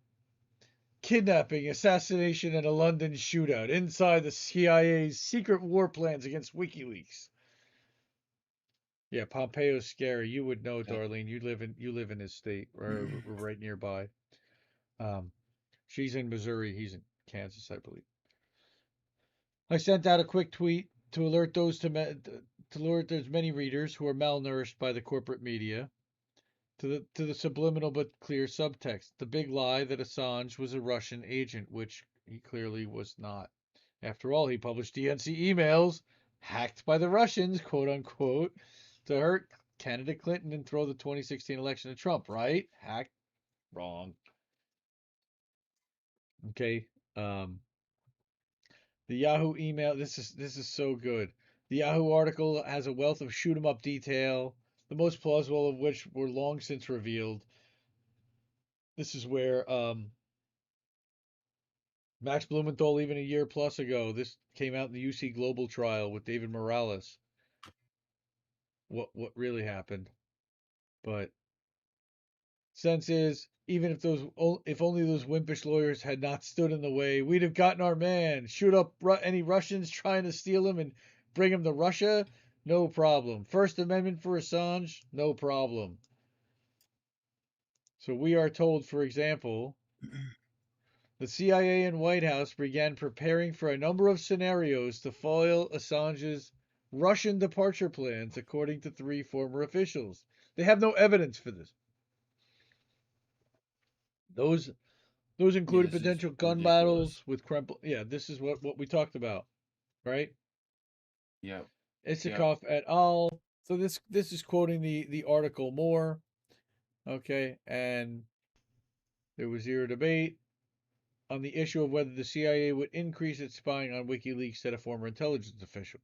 Kidnapping, assassination, and a London shootout inside the CIA's secret war plans against WikiLeaks. Yeah, Pompeo's scary. You would know, Yep. Darlene. You live in his state, or right nearby. Um, she's in Missouri. He's in Kansas, I believe. I sent out a quick tweet to alert to alert those many readers who are malnourished by the corporate media to the subliminal but clear subtext, the big lie that Assange was a Russian agent, which he clearly was not. After all, he published DNC emails hacked by the Russians, quote unquote, to hurt candidate Clinton and throw the 2016 election to Trump, right? Hacked, wrong. Okay. Um, the Yahoo email. This is so good. The Yahoo article has a wealth of shoot 'em up detail, the most plausible of which were long since revealed. This is where Max Blumenthal, even a year plus ago, this came out in the UC Global trial with David Morales. What really happened? But sense is, even if only those wimpish lawyers had not stood in the way, we'd have gotten our man. Shoot up any Russians trying to steal him and bring him to Russia, no problem. First Amendment for Assange, no problem. So we are told, for example, the CIA and White House began preparing for a number of scenarios to foil Assange's Russian departure plans, according to three former officials. They have no evidence for this. Those Yeah, included this is potential gun ridiculous. battles with Kremlin. Yeah, this is what we talked about, right? Yep. Yep. Isikoff et al. So this is quoting the article more. Okay, and there was zero debate on the issue of whether the CIA would increase its spying on WikiLeaks, said a former intelligence official,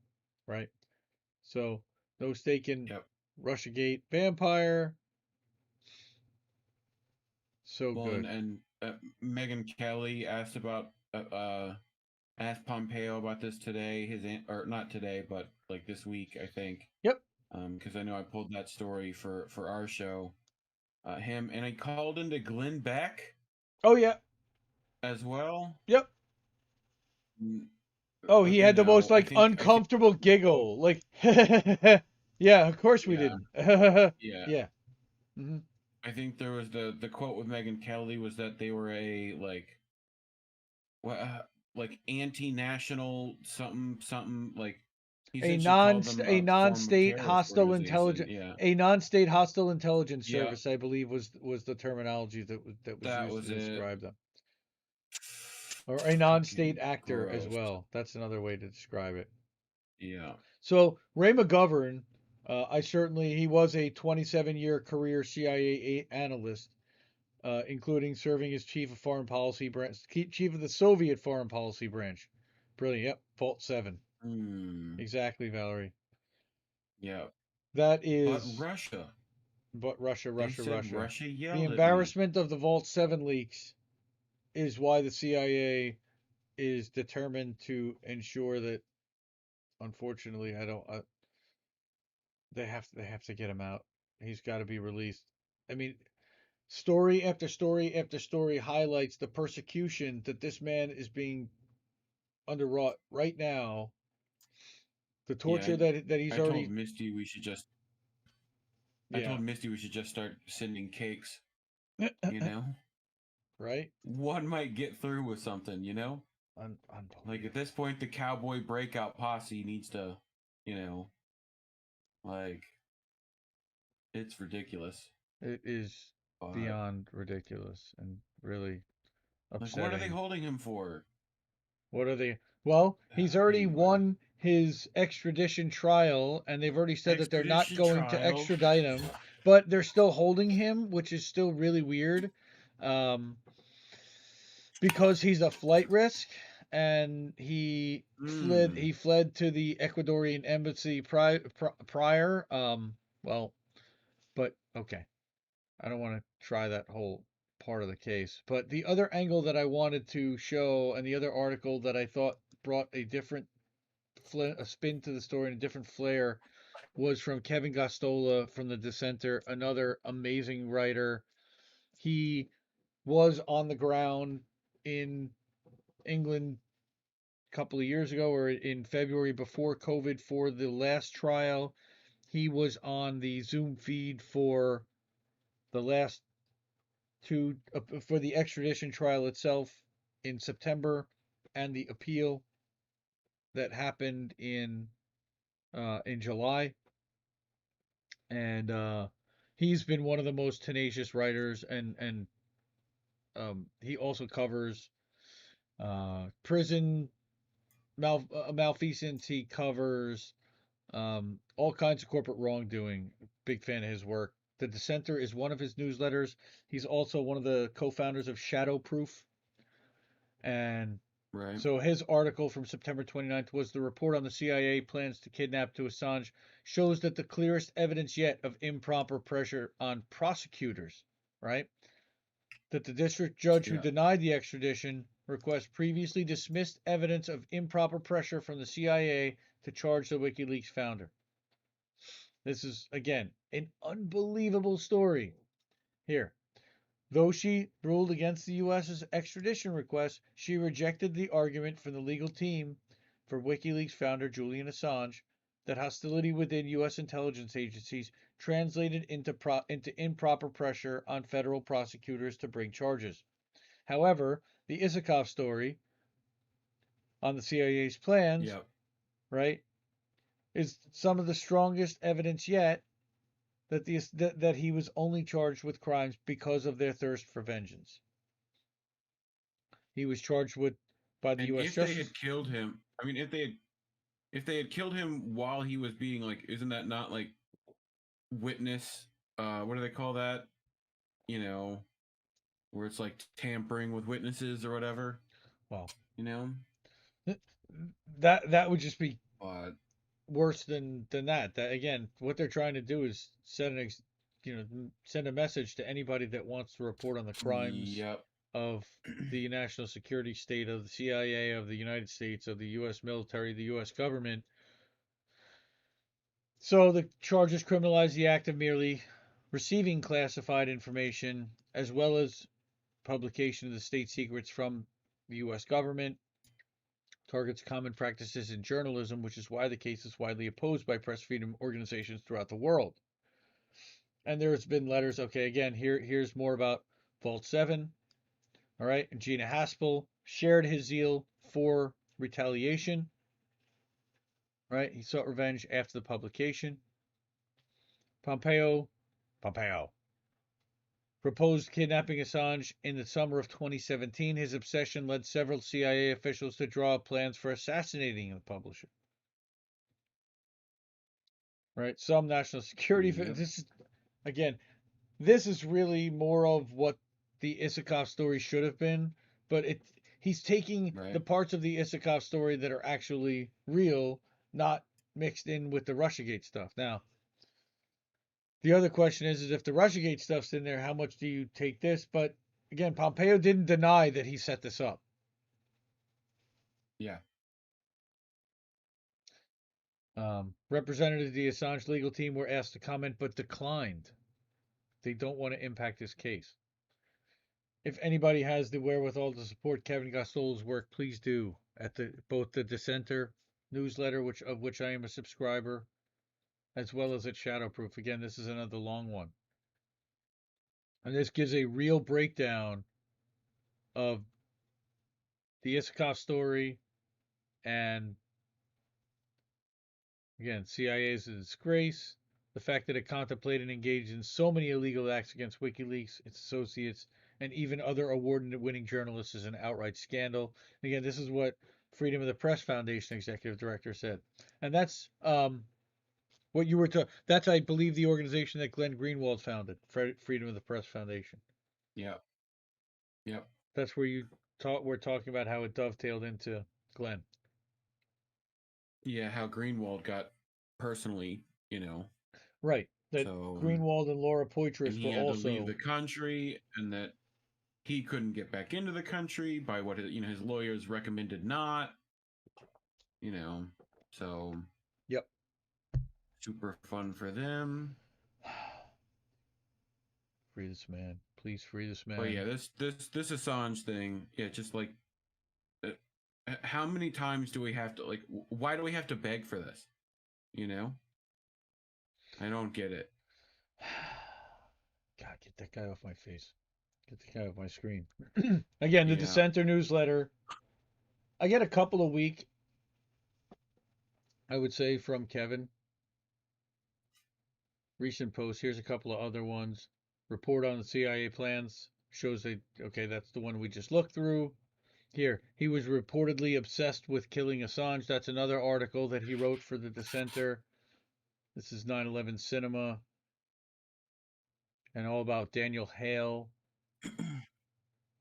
right? So no stake in Yep. Russiagate vampire. So Well, good. and Megan Kelly asked Pompeo about this today. Or not today, but like this week, I think. Yep. Because I know I pulled that story for our show. Him and I called into Glenn Beck Oh yeah. as well. Yep. Oh, he had the most I like think uncomfortable giggle. Like yeah, of course we yeah, didn't. yeah. Yeah. Hmm. I think there was the quote with Megan Kelly was that they were a like anti-national something like he said she called them A a form of non-state terrorist hostile organization. intelligence Yeah, a non-state hostile intelligence yeah, service, I believe was the terminology that was that used to was it. describe them. Or a non-state Fucking actor as gross. well. That's another way to describe it. Yeah. So Ray McGovern, he was a 27-year career CIA analyst, including serving as chief of foreign policy branch, chief of the Soviet foreign policy branch. Brilliant. Yep. Vault 7. Hmm. Exactly, Valerie. Yeah. That But is, Russia. but Russia, They Russia, said Russia. Russia The yelled at me. embarrassment of the Vault 7 leaks is why the CIA is determined to ensure that, unfortunately, they have to get him out. He's got to be released. I mean, story after story after story highlights the persecution that this man is being underwrought right now, the Yeah, torture that he's I told already, Misty we should just I yeah. told Misty we should just start sending cakes, you know? Right? One might get through with something, you know? Like at Unbelievable. this point the cowboy breakout posse needs to, you know, like it's ridiculous. It is But beyond ridiculous and really like what are they upsetting. holding him for? What are they? Well, he's already Anyway. won his extradition trial, and they've already said that they're not Expedition going to trial. extradite him, but they're still holding him, which is still really weird, um, because he's a flight risk, and he fled. Hmm. He fled to the Ecuadorian embassy prior. Well, but okay. I don't want to try that whole part of the case. But the other angle that I wanted to show, and the other article that I thought brought a different a spin to the story and a different flair, was from Kevin Gosztola from the Dissenter, another amazing writer. He was on the ground in England a couple of years ago, or in February before COVID, for the last trial. He was on the Zoom feed for the last for the extradition trial itself in September, and the appeal that happened in July. And he's been one of the most tenacious writers, and he also covers prison malfeasance. He covers all kinds of corporate wrongdoing. Big fan of his work. The Dissenter is one of his newsletters. He's also one of the co-founders of Shadowproof. And Right. so his article from September 29th was the report on the CIA plans to kidnap to Assange shows that the clearest evidence yet of improper pressure on prosecutors, right? That the district judge who Yeah. denied the extradition request previously dismissed evidence of improper pressure from the CIA to charge the WikiLeaks founder. This is, again, an unbelievable story. Here, though she ruled against the U.S.'s extradition request, she rejected the argument from the legal team for WikiLeaks founder Julian Assange that hostility within U.S. intelligence agencies translated into improper pressure on federal prosecutors to bring charges. However, the Isikoff story on the CIA's plans, Yeah. right, is some of the strongest evidence yet that he was only charged with crimes because of their thirst for vengeance. He was charged with by the And U.S. if they Justice. had killed him, I mean if they had killed him while he was being like, isn't that not like witness, what do they call that, you know, where it's like tampering with witnesses or whatever, Well, you know? that would just be But worse than that. That again, what they're trying to do is send a message to anybody that wants to report on the crimes yep. of the national security state, of the CIA, of the United States, of the U.S. military, the U.S. government. So the charges criminalize the act of merely receiving classified information, as well as publication of the state secrets from the U.S. government, targets common practices in journalism, which is why the case is widely opposed by press freedom organizations throughout the world. And there's been letters. Okay, again, here's more about Vault 7. All right, and Gina Haspel shared his zeal for retaliation. Right, he sought revenge after the publication. Pompeo proposed kidnapping Assange in the summer of 2017. His obsession led several CIA officials to draw up plans for assassinating the publisher. right? Some national security. Yep. This is again, this is really more of what the Isikoff story should have been, but he's taking the Right. parts of the Isikoff story that are actually real, not mixed in with the Russiagate stuff. Now, the other question is if the Russiagate stuff's in there, how much do you take this? But again, Pompeo didn't deny that he set this up. Yeah. Representatives of the Assange legal team were asked to comment but declined. They don't want to impact this case. If anybody has the wherewithal to support Kevin Gosztola's work, please do at both the Dissenter newsletter, of which I am a subscriber, as well as at Shadowproof. Again, this is another long one. And this gives a real breakdown of the Isikoff story and, again, CIA is a disgrace. The fact that it contemplated and engaged in so many illegal acts against WikiLeaks, its associates, and even other award-winning journalists is an outright scandal. And again, this is what Freedom of the Press Foundation executive director said, and that's what you were to. That's, I believe, the organization that Glenn Greenwald founded, Freedom of the Press Foundation. Yep. Yep. That's where we're talking about how it dovetailed into Glenn. Yeah, how Greenwald got personally, Right. That so Greenwald and Laura and Poitras he were had to leave also. the country, and that he couldn't get back into the country by what his lawyers recommended not. So Yep. super fun for them. Free this man. Please free this man. But yeah, this Assange thing, yeah, just like, how many times do we have to, why do we have to beg for this? I don't get it. God, get that guy off my face. Get the guy off my screen. Again, the Yeah. Dissenter newsletter. I get a couple a week, I would say, from Kevin. Recent posts. Here's a couple of other ones. Report on the CIA plans. Shows okay, that's the one we just looked through. Here, he was reportedly obsessed with killing Assange. That's another article that he wrote for the Dissenter. This is 9/11 Cinema. And all about Daniel Hale.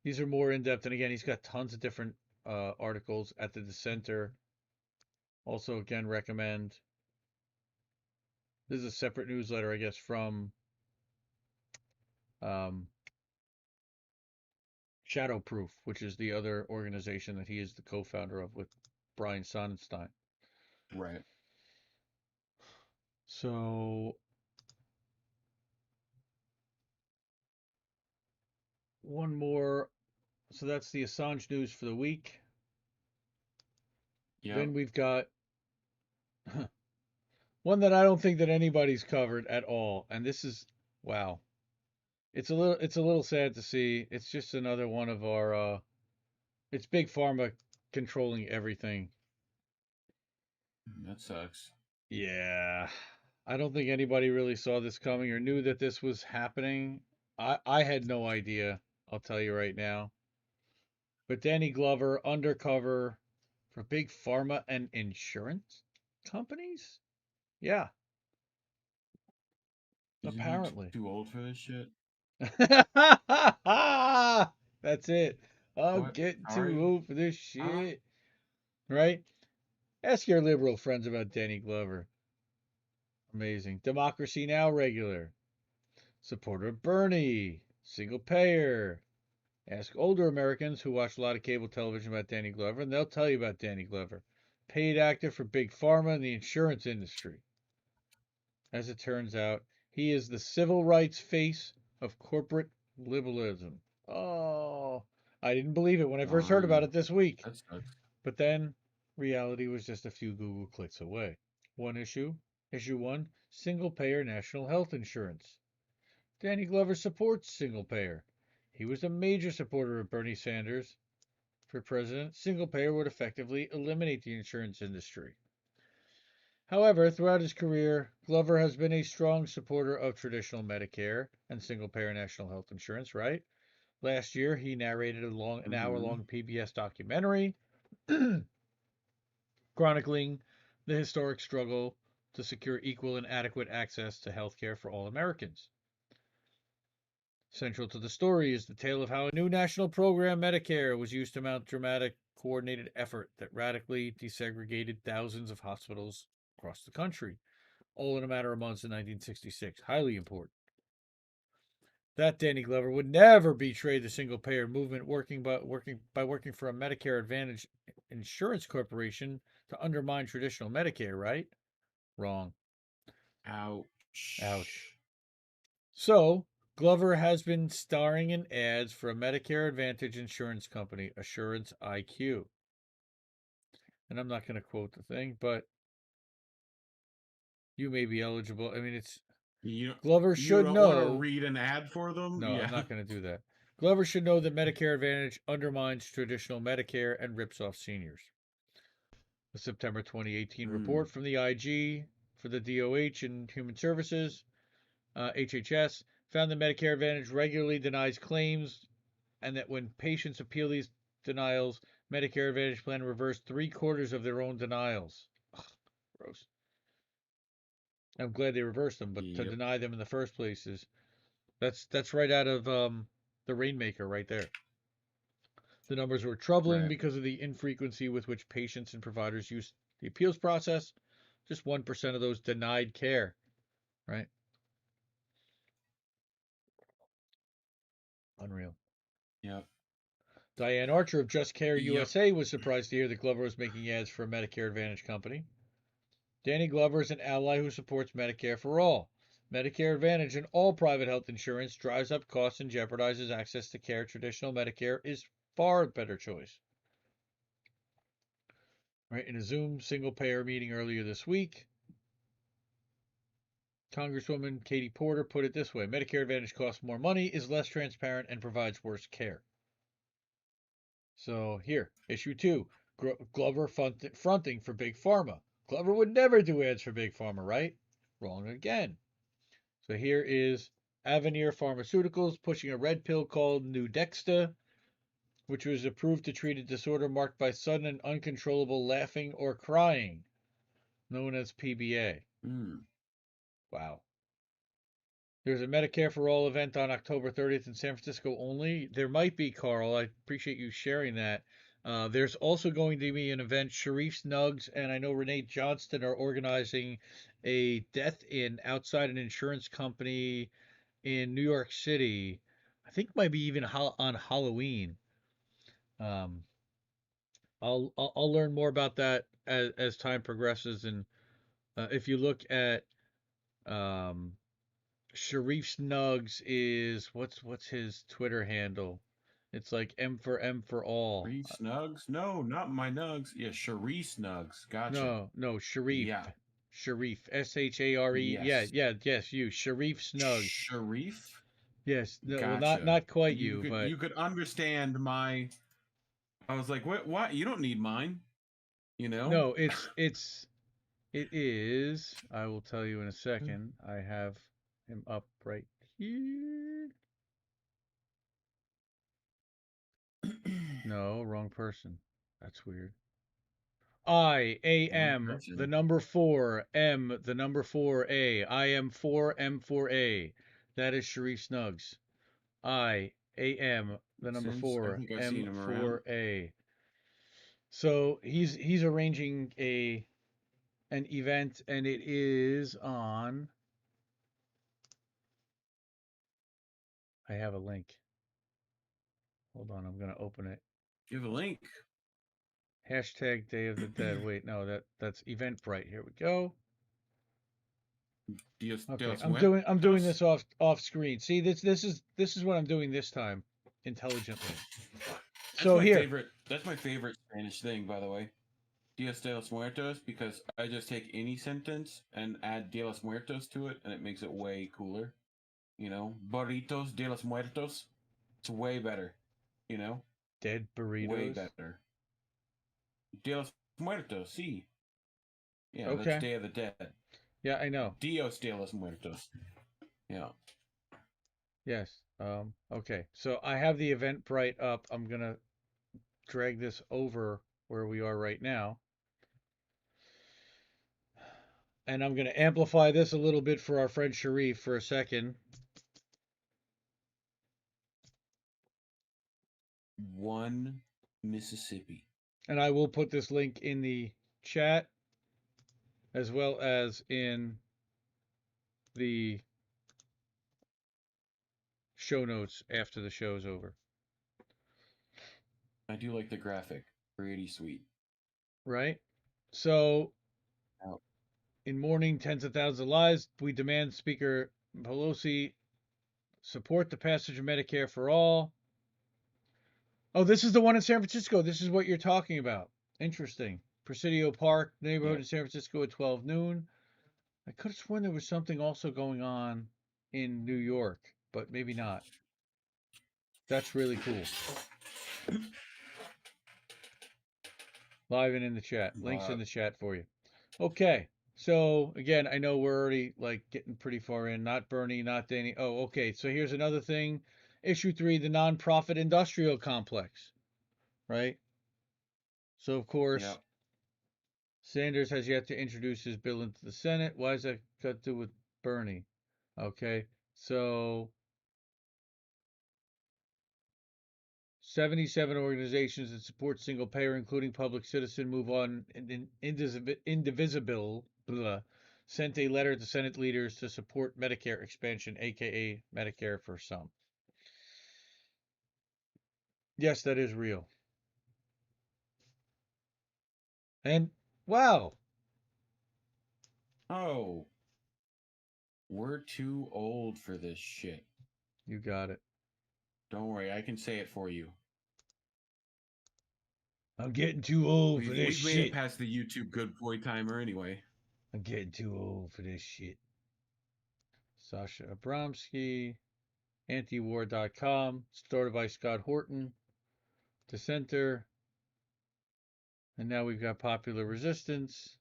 These are more in-depth. And again, he's got tons of different articles at the Dissenter. Also, again, recommend. This is a separate newsletter, I guess, from Shadowproof, which is the other organization that he is the co-founder of with Brian Sonnenstein. Right. So, one more. So that's the Assange news for the week. Yeah. Then we've got one that I don't think that anybody's covered at all, and this is, wow. It's a little sad to see. It's just another one of our it's Big Pharma controlling everything. That sucks. Yeah. I don't think anybody really saw this coming or knew that this was happening. I had no idea, I'll tell you right now. But Danny Glover undercover for Big Pharma and insurance companies? Yeah, Isn't he apparently. too old for this shit? That's it. I'm What? getting too Sorry? old for this shit. Right? Ask your liberal friends about Danny Glover. Amazing. Democracy Now! Regular. Supporter of Bernie. Single payer. Ask older Americans who watch a lot of cable television about Danny Glover, and they'll tell you about Danny Glover. Paid actor for Big Pharma and the insurance industry. As it turns out, he is the civil rights face of corporate liberalism. Oh, I didn't believe it when I first heard about it this week. That sucks. But then reality was just a few Google clicks away. One issue. Issue 1, single payer national health insurance. Danny Glover supports single payer. He was a major supporter of Bernie Sanders for president. Single payer would effectively eliminate the insurance industry. However, throughout his career, Glover has been a strong supporter of traditional Medicare and single payer national health insurance, right? Last year, he narrated an hour-long PBS documentary chronicling the historic struggle to secure equal and adequate access to health care for all Americans. Central to the story is the tale of how a new national program, Medicare, was used to mount dramatic, coordinated effort that radically desegregated thousands of hospitals across the country, all in a matter of months in 1966. Highly important. That Danny Glover would never betray the single-payer movement working for a Medicare Advantage insurance corporation to undermine traditional Medicare, right? Wrong. Ouch. Ouch. So, Glover has been starring in ads for a Medicare Advantage insurance company, Assurance IQ. And I'm not going to quote the thing, but you may be eligible. I mean, it's Glover should you don't know. Want to read an ad for them? No, Yeah. I'm not going to do that. Glover should know that Medicare Advantage undermines traditional Medicare and rips off seniors. The September 2018 report from the IG for the DOH and Human Services, HHS, found that Medicare Advantage regularly denies claims and that when patients appeal these denials, Medicare Advantage plan reverse 3/4 of their own denials. Ugh, gross. I'm glad they reversed them, but to deny them in the first place is that's right out of the Rainmaker right there. The numbers were troubling because of the infrequency with which patients and providers use the appeals process. Just 1% of those denied care, right? Unreal. Yep. Diane Archer of Just Care USA was surprised to hear that Glover was making ads for a Medicare Advantage company. Danny Glover is an ally who supports Medicare for all. Medicare Advantage and all private health insurance drives up costs and jeopardizes access to care. Traditional Medicare is far a better choice. Right, in a Zoom single-payer meeting earlier this week, Congresswoman Katie Porter put it this way: Medicare Advantage costs more money, is less transparent, and provides worse care. So here, issue 2, Glover fronting for Big Pharma. Glover would never do ads for Big Pharma, right? Wrong again. So here is Avenir Pharmaceuticals pushing a red pill called Nuedexta, which was approved to treat a disorder marked by sudden and uncontrollable laughing or crying, known as PBA. Wow. There's a Medicare for All event on October 30th in San Francisco only. There might be, Carl. I appreciate you sharing that. There's also going to be an event. Sharif Snuggs and I know Renee Johnston are organizing a death-in outside an insurance company in New York City. I think might be even on Halloween. I'll learn more about that as time progresses. And if you look at Sharif Snuggs is what's his Twitter handle? It's like M for all. Sharif Snuggs? No, not my nugs. Yeah, Sharif Snuggs. Gotcha. No, Sharif. Yeah. Sharif. Share. Yes. Yes, you. Sharif Snuggs. Sharif? Yes. No, well, Gotcha. not quite you, could, but you could understand my. I was like, what? You don't need mine. You know? no, it is. I will tell you in a second. I have him up right here. No, wrong person. That's weird. IAM, the number 4, M, the number 4A. IM4, M4A. That is Sharif Snuggs. IAM, the number 4, M4A. So he's arranging an event, and it is on. I have a link. Hold on, I'm gonna open it. Give a link. Hashtag Day of the Dead. Wait, no, that's Eventbrite. Here we go. Okay, I'm doing this off screen. See, this is what I'm doing this time, intelligently. So here, that's my favorite Spanish thing, by the way. Dias de los Muertos, because I just take any sentence and add de los Muertos to it, and it makes it way cooler. You know, burritos de los Muertos. It's way better. You know, dead burritos. Way better. De los Muertos, sí. Yeah, okay. That's Day of the Dead. Yeah, I know. Dios de los Muertos. Yeah. Yes. Okay. So I have the Eventbrite up. I'm gonna drag this over where we are right now. And I'm going to amplify this a little bit for our friend Sharif for a second. One Mississippi. And I will put this link in the chat as well as in the show notes after the show's over. I do like the graphic. Pretty sweet. Right? So, Oh. in mourning tens of thousands of lives, we demand Speaker Pelosi support the passage of Medicare for all. Oh, this is the one in San Francisco. This is what you're talking about. Interesting. Presidio Park neighborhood in San Francisco at 12 noon. I could have sworn there was something also going on in New York, but maybe not. That's really cool. Live and in the chat. Links in the chat for you. Okay. So again, I know we're already like getting pretty far in. Not Bernie, not Danny. Oh, okay. So here's another thing. Issue 3, the nonprofit industrial complex. Right? So of course, Sanders has yet to introduce his bill into the Senate. Why is that got to do with Bernie? Okay. So 77 organizations that support single payer, including Public Citizen, Move On, and Indivisible, sent a letter to Senate leaders to support Medicare expansion, aka Medicare for some. Yes, that is real. And wow. Oh. We're too old for this shit. You got it. Don't worry, I can say it for you. I'm getting too old for this shit. We've made it past the YouTube good boy timer anyway. I'm getting too old for this shit. Sasha Abramsky, antiwar.com, started by Scott Horton, Dissenter, and now we've got Popular Resistance.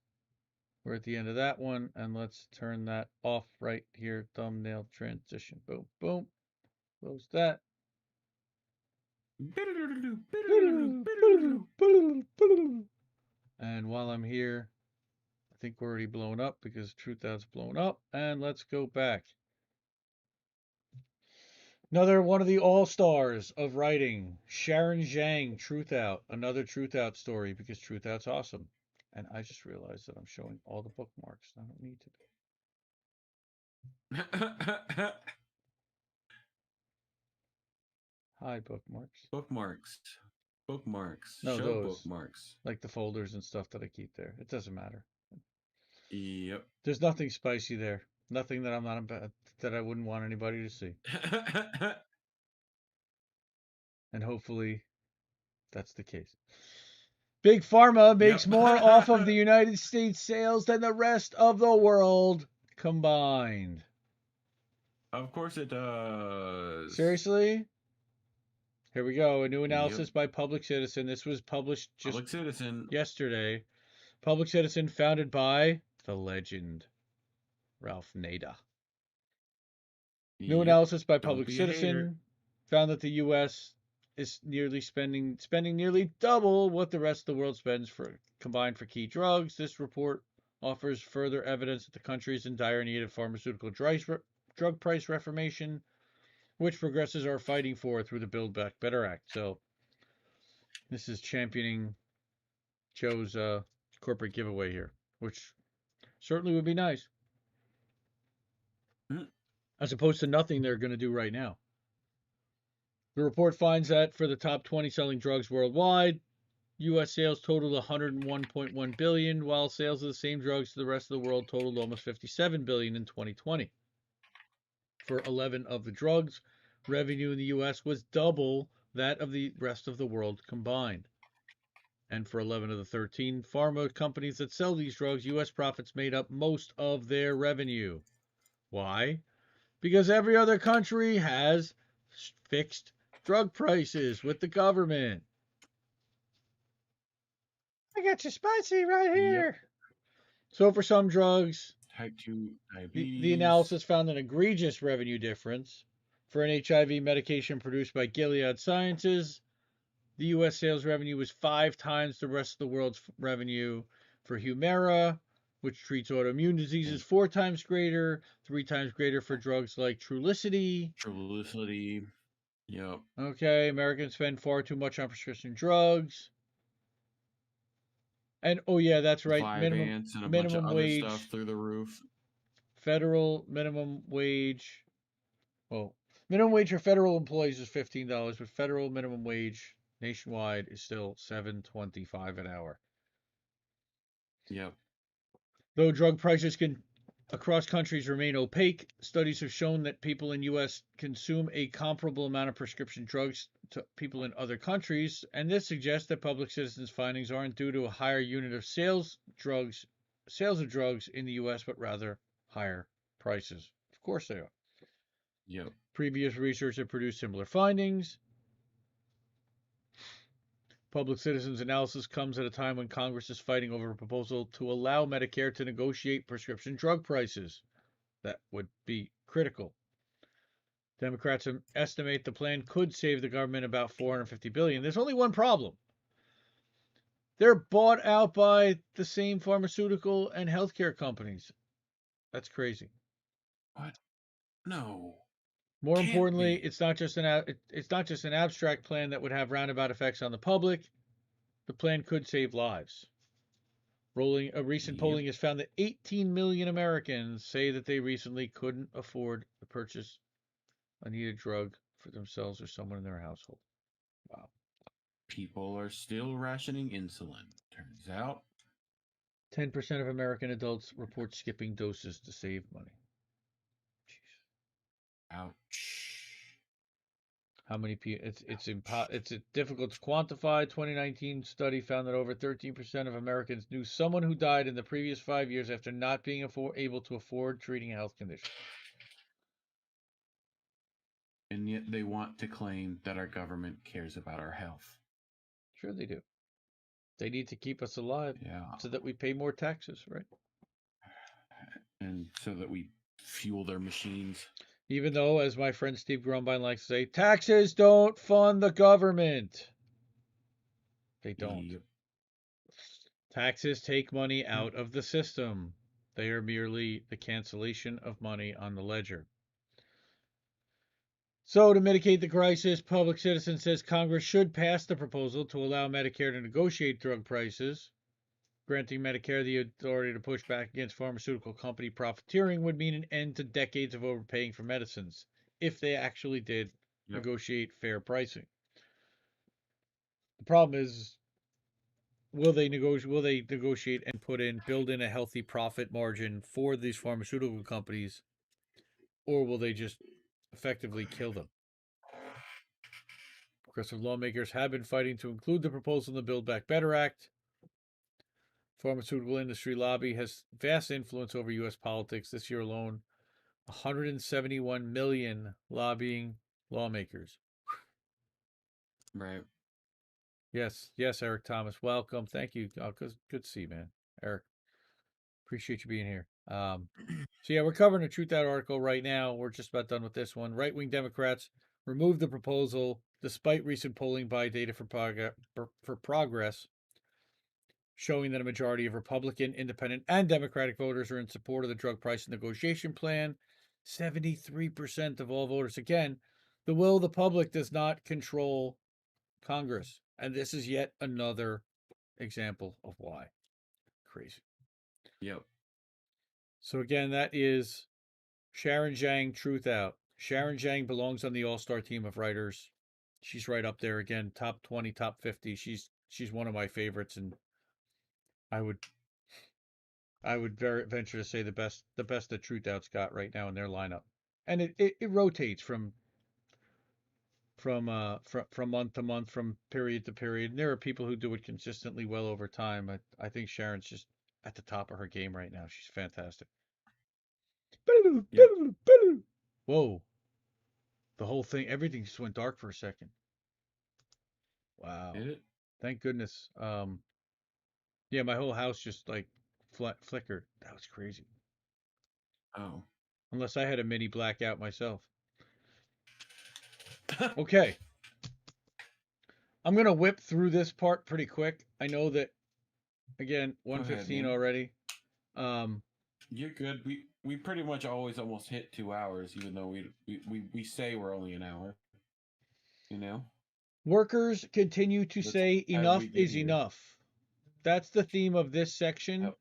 We're at the end of that one, and let's turn that off right here. Thumbnail transition. Boom, boom. Close that. And while I'm here, I think we're already blown up because Truthout's blown up. And let's go back. Another one of the all-stars of writing, Sharon Zhang, Truthout. Another Truthout story because Truthout's awesome. And I just realized that I'm showing all the bookmarks. I don't need to. Hi, bookmarks. Bookmarks. No, Show those. bookmarks. Like the folders and stuff that I keep there. It doesn't matter. Yep. There's nothing spicy there. Nothing that I'm not about, that I wouldn't want anybody to see. And hopefully that's the case. Big Pharma makes more off of the United States sales than the rest of the world combined. Of course it does. Seriously? Here we go. A new analysis by Public Citizen. This was published just yesterday. Public Citizen, founded by the legend, Ralph Nader. New analysis by Public Citizen found that the U.S. is spending nearly double what the rest of the world spends combined for key drugs. This report offers further evidence that the country is in dire need of pharmaceutical drug price reformation, which progressives are fighting for through the Build Back Better Act. So this is championing Joe's corporate giveaway here, which certainly would be nice. As opposed to nothing they're going to do right now. The report finds that for the top 20 selling drugs worldwide, U.S. sales totaled $101.1 billion, while sales of the same drugs to the rest of the world totaled almost $57 billion in 2020. For 11 of the drugs, revenue in the U.S. was double that of the rest of the world combined. And for 11 of the 13 pharma companies that sell these drugs, U.S. profits made up most of their revenue. Why? Because every other country has fixed drug prices with the government. I got you spicy right here. Yep. So for some drugs, type 2 diabetes. The analysis found an egregious revenue difference. For an HIV medication produced by Gilead Sciences, the U.S. sales revenue was 5 times the rest of the world's revenue. For Humira, which treats autoimmune diseases, 4 times greater, 3 times greater for drugs like Trulicity. Trulicity. Yep. Okay, Americans spend far too much on prescription drugs. And oh yeah, that's right. Vyvanse and a bunch of Minimum other stuff wage, through the roof. federal minimum wage. Well, minimum wage for federal employees is $15, but federal minimum wage nationwide is still $7.25 an hour. Yep. Though drug prices can across countries remain opaque, studies have shown that people in U.S. consume a comparable amount of prescription drugs to people in other countries, and this suggests that public citizens' findings aren't due to a higher unit of sales of drugs in the U.S., but rather higher prices. Of course they are. Yep. Previous research have produced similar findings. Public citizens' analysis comes at a time when Congress is fighting over a proposal to allow Medicare to negotiate prescription drug prices. That would be critical. Democrats estimate the plan could save the government about $450 billion. There's only one problem. They're bought out by the same pharmaceutical and healthcare companies. That's crazy. What? No. More Can't importantly, be. it's not just an abstract plan that would have roundabout effects on the public. The plan could save lives. A recent polling has found that 18 million Americans say that they recently couldn't afford to purchase a needed drug for themselves or someone in their household. Wow. People are still rationing insulin. Turns out 10% of American adults report skipping doses to save money. Jeez. Ouch. How many people? It's difficult to quantify. 2019 study found that over 13% of Americans knew someone who died in the previous 5 years after not being able to afford treating a health condition. And yet they want to claim that our government cares about our health. Sure they do. They need to keep us alive so that we pay more taxes, right? And so that we fuel their machines. Even though, as my friend Steve Grumbine likes to say, taxes don't fund the government. They don't. Yep. Taxes take money out of the system. They are merely the cancellation of money on the ledger. So, to mitigate the crisis, Public Citizen says Congress should pass the proposal to allow Medicare to negotiate drug prices. Granting Medicare the authority to push back against pharmaceutical company profiteering would mean an end to decades of overpaying for medicines, if they actually did negotiate fair pricing. The problem is, will they negotiate and build in a healthy profit margin for these pharmaceutical companies, or will they just effectively kill them? Progressive lawmakers have been fighting to include the proposal in the Build Back Better Act. Pharmaceutical industry lobby has vast influence over U.S. politics. This year alone, 171 million lobbying lawmakers. Right. Yes, Eric Thomas. Welcome. Thank you. Oh, good to see you, man. Eric, appreciate you being here. So yeah, we're covering a Truthout article right now. We're just about done with this one. Right-wing Democrats removed the proposal despite recent polling by Data for Progress, showing that a majority of Republican, Independent, and Democratic voters are in support of the drug price negotiation plan. 73% of all voters. Again, the will of the public does not control Congress. And this is yet another example of why. Crazy. Yep. So again, that is Sharon Zhang, Truthout. Sharon Zhang belongs on the all-star team of writers. She's right up there again, top 20, top 50. She's one of my favorites, and I would venture to say the best that Truthout's got right now in their lineup. And it rotates from month to month, from period to period. And there are people who do it consistently well over time. I think Sharon's just at the top of her game right now. She's fantastic. Yep. Whoa. The whole thing, everything just went dark for a second. Wow. Did it? Thank goodness. Yeah, my whole house just like flickered. That was crazy. Oh. Unless I had a mini blackout myself. Okay. I'm going to whip through this part pretty quick. I know that, again, 1:15 already. You're good. We pretty much always almost hit 2 hours, even though we say we're only an hour. You know. Workers continue to That's say how we enough get is here. enough. That's the theme of this section, Yep.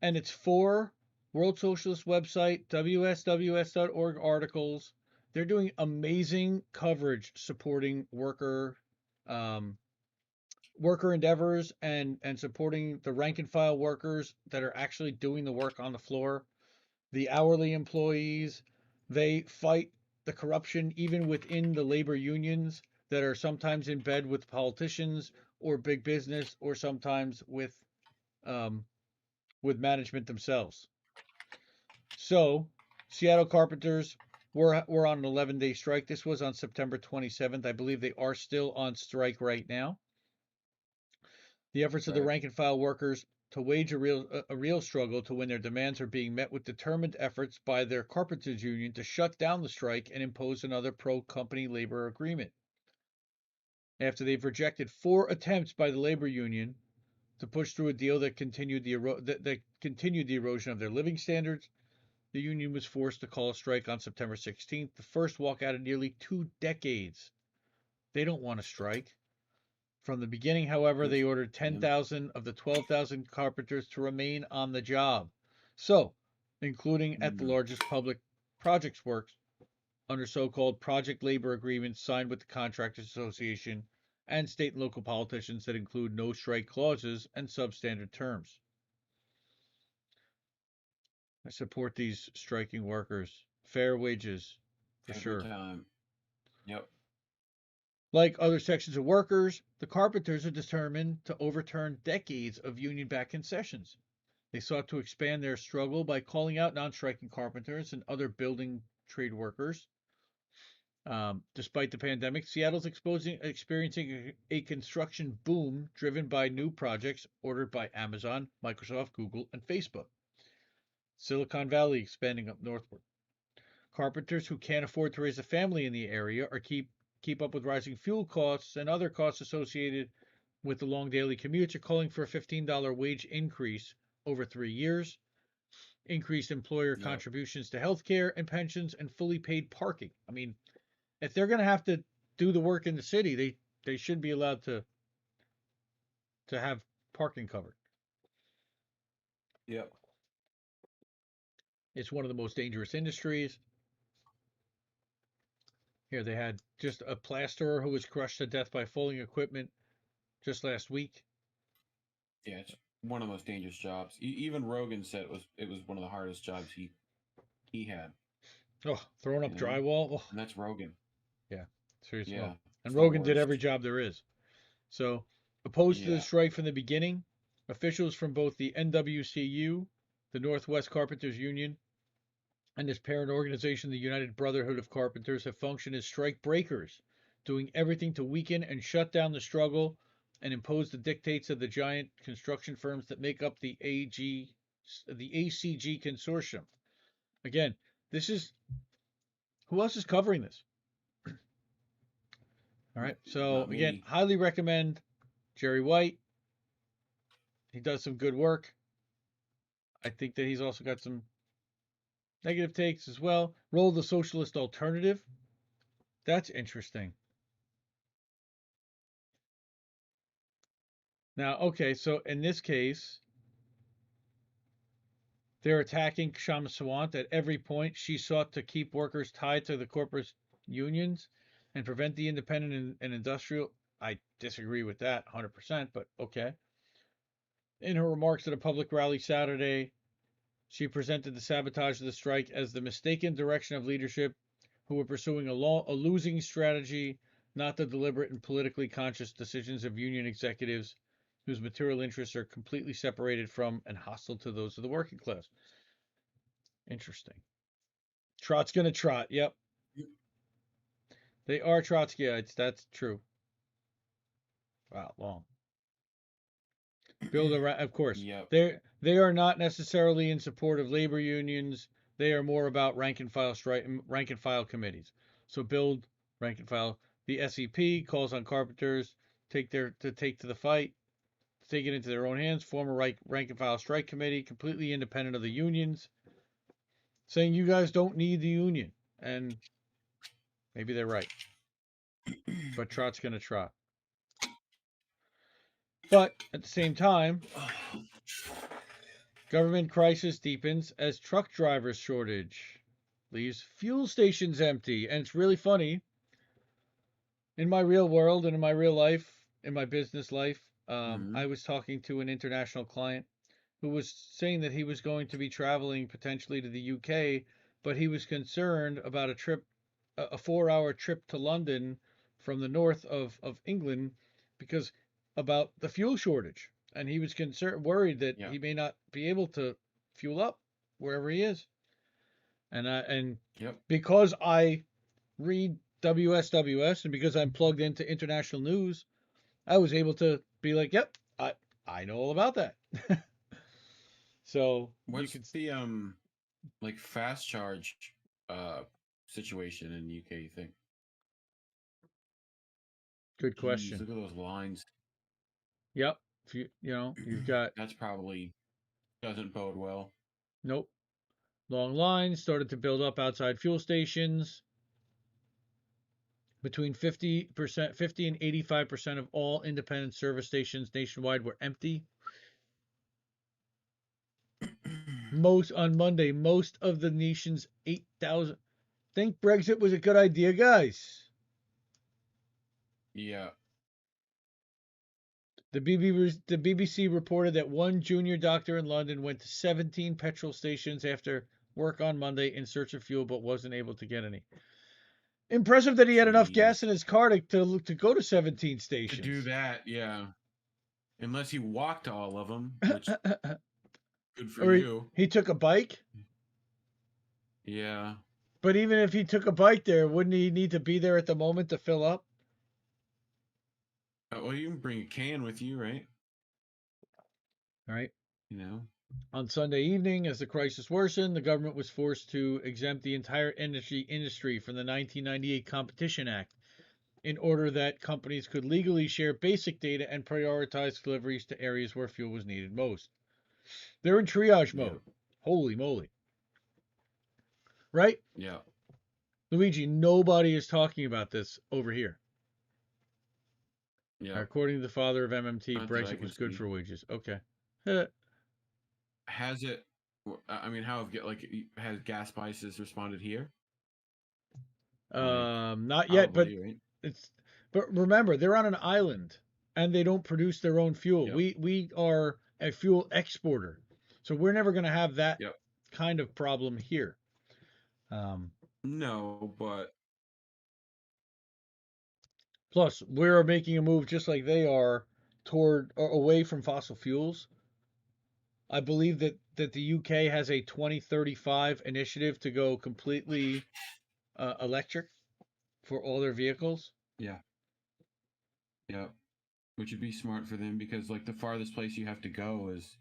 and it's 4 World Socialist website, WSWS.org articles. They're doing amazing coverage supporting um, worker endeavors and supporting the rank and file workers that are actually doing the work on the floor. The hourly employees, they fight the corruption even within the labor unions that are sometimes in bed with politicians or big business or sometimes um, with management themselves. So, Seattle carpenters were on an 11-day strike. This was on September 27th. I believe they are still on strike right now. The efforts of the Right. rank and file workers to wage a real struggle to when their demands are being met with determined efforts by their carpenters union to shut down the strike and impose another pro-company labor agreement. After they've rejected 4 attempts by the labor union to push through a deal that continued the erosion of their living standards, the union was forced to call a strike on September 16th, the first walkout in nearly 2 decades. They don't want to strike. From the beginning, however, Good they for ordered them. 10,000 of the 12,000 carpenters to remain on the job. So, including at the Mm. largest public projects works under so-called project labor agreements signed with the Contractors Association and state and local politicians that include no strike clauses and substandard terms. I support these striking workers. Fair wages, for Every sure. time. Yep. Like other sections of workers, the carpenters are determined to overturn decades of union-backed concessions. They sought to expand their struggle by calling out non-striking carpenters and other building trade workers. Despite the pandemic, Seattle's experiencing a construction boom driven by new projects ordered by Amazon, Microsoft, Google, and Facebook. Silicon Valley expanding up northward. Carpenters who can't afford to raise a family in the area or keep up with rising fuel costs and other costs associated with the long daily commutes are calling for a $15 wage increase over 3 years, increased employer Yep. contributions to health care and pensions, and fully paid parking. I mean, if they're going to have to do the work in the city, they should be allowed to have parking covered. Yep. It's one of the most dangerous industries. Here they had just a plasterer who was crushed to death by falling equipment just last week. Yeah, it's one of the most dangerous jobs. Even Rogan said it was one of the hardest jobs he had. Oh, throwing up You know, drywall. Oh, and that's Rogan. yeah, serious. Yeah, Well, and it's the Rogan did every worst. job there is. So, opposed to the Yeah. strike from the beginning, officials from both the NWCU, the Northwest Carpenters Union, and its parent organization, the United Brotherhood of Carpenters, have functioned as strike breakers, doing everything to weaken and shut down the struggle and impose the dictates of the giant construction firms that make up the ACG consortium. Again, this is who else is covering this? All right. So Not again, many. highly recommend Jerry White. He does some good work. I think that he's also got some negative takes as well. Role of the socialist alternative. That's interesting. Now, okay, so in this case, they're attacking Kshama Sawant at every point. She sought to keep workers tied to the corporate unions and prevent the independent and industrial. I disagree with that 100%, but okay. In her remarks at a public rally Saturday, she presented the sabotage of the strike as the mistaken direction of leadership who were pursuing a losing strategy, not the deliberate and politically conscious decisions of union executives whose material interests are completely separated from and hostile to those of the working class. Interesting. Trot's gonna trot. Yep, they are Trotskyites. That's true. Wow, long. Build around. Of course, Yep. they are not necessarily in support of labor unions. They are more about rank and file committees. So build rank and file. The SEP calls on carpenters take to the fight. take it into their own hands, form a rank and file strike committee, completely independent of the unions, saying you guys don't need the union. And maybe they're right. But Trot's going to trot. But at the same time, government crisis deepens as truck drivers shortage leaves fuel stations empty. And it's really funny. In my real world and in my real life, in my business life, I was talking to an international client who was saying that he was going to be traveling potentially to the UK, but he was concerned about a 4-hour trip to London from the north of England because about the fuel shortage. And he was worried that he may not be able to fuel up wherever he is. And because I read WSWS and because I'm plugged into international news, I was able to be like, yep, I know all about that. So what's the like fast charge situation in the UK, you think? Good question. Jeez, look at those lines. Yep. If you've got that's probably doesn't bode well. Nope. Long lines started to build up outside fuel stations. Between 50% and 85% of all independent service stations nationwide were empty. On Monday, most of the nation's 8,000. Think Brexit was a good idea, guys? Yeah. The BBC reported that one junior doctor in London went to 17 petrol stations after work on Monday in search of fuel, but wasn't able to get any. Impressive that he had enough gas in his car to go to 17 stations. To do that, yeah. Unless he walked to all of them, which good for you. He took a bike? Yeah. But even if he took a bike there, wouldn't he need to be there at the moment to fill up? Well, you can bring a can with you, right? Right. You know. On Sunday evening, as the crisis worsened, the government was forced to exempt the entire industry from the 1998 Competition Act in order that companies could legally share basic data and prioritize deliveries to areas where fuel was needed most. They're in triage mode. Holy moly. Right? Yeah. Luigi, nobody is talking about this over here. Yeah. According to the father of MMT, Brexit was good for wages. Okay. Has it? I mean, has gas prices responded here? Not yet, but right? But remember, they're on an island and they don't produce their own fuel. Yep. We are a fuel exporter, so we're never going to have that kind of problem here. No, but plus we're making a move just like they are toward or away from fossil fuels. I believe that the UK has a 2035 initiative to go completely electric for all their vehicles. Yeah. Yeah. Which would be smart for them because like the farthest place you have to go is,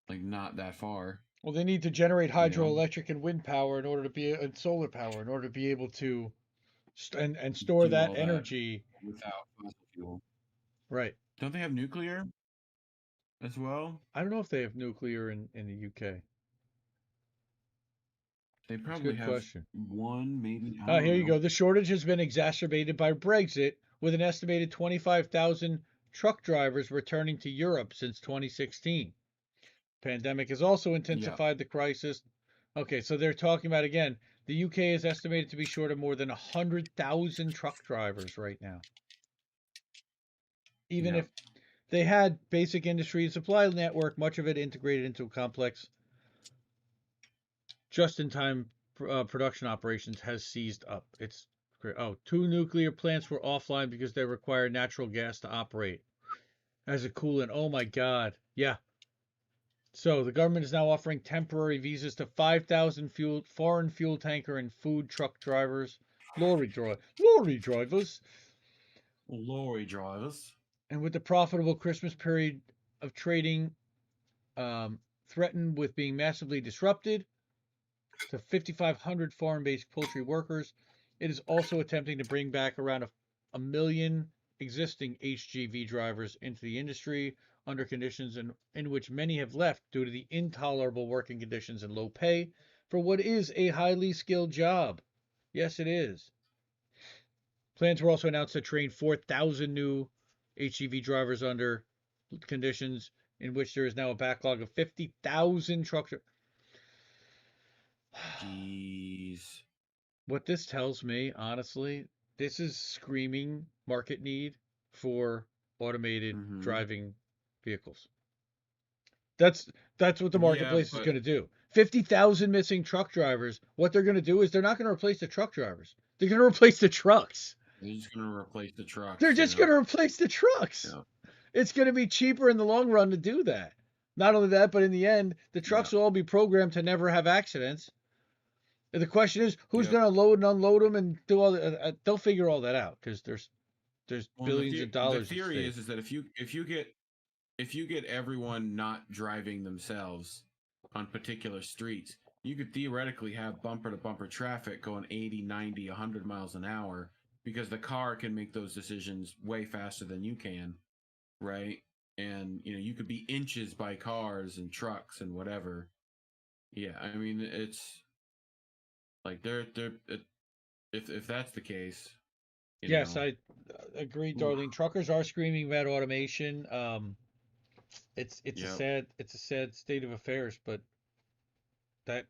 like not that far. Well, they need to generate hydroelectric and wind power in order to be and solar power in order to be able to and store that energy without fossil fuel. Right. Don't they have nuclear as well? I don't know if they have nuclear in the UK. They probably have one, maybe. Here you go. The shortage has been exacerbated by Brexit, with an estimated 25,000 truck drivers returning to Europe since 2016. Pandemic has also intensified the crisis. Okay, so they're talking about, again, the UK is estimated to be short of more than 100,000 truck drivers right now. Even if they had basic industry and supply network, much of it integrated into a complex just-in-time production operations has seized up. It's great. Oh, 2 nuclear plants were offline because they require natural gas to operate as a coolant. Oh my God. Yeah. So the government is now offering temporary visas to 5,000 foreign fuel tanker and food truck drivers, lorry drivers. And with the profitable Christmas period of trading threatened with being massively disrupted to 5,500 foreign-based poultry workers, it is also attempting to bring back around a million existing HGV drivers into the industry under conditions in which many have left due to the intolerable working conditions and low pay for what is a highly skilled job. Yes, it is. Plans were also announced to train 4,000 new HGV drivers under conditions in which there is now a backlog of 50,000 trucks. Jeez. What this tells me, honestly, this is screaming market need for automated driving vehicles. That's what the marketplace is going to do. 50,000 missing truck drivers. What they're going to do is they're not going to replace the truck drivers. They're going to replace the trucks. They're just going to replace the trucks. They're just going to replace the trucks. Yeah. It's going to be cheaper in the long run to do that. Not only that, but in the end, the trucks will all be programmed to never have accidents. And the question is, who's going to load and unload them and do all that? They'll figure all that out because there's billions of dollars. The theory is that if you get everyone not driving themselves on particular streets, you could theoretically have bumper to bumper traffic going 80, 90, 100 miles an hour because the car can make those decisions way faster than you can, right? And you could be inches by cars and trucks and whatever. Yeah, I mean it's like if that's the case. Yes, I agree, Darlene. Truckers are screaming about automation. It's a sad state of affairs, but that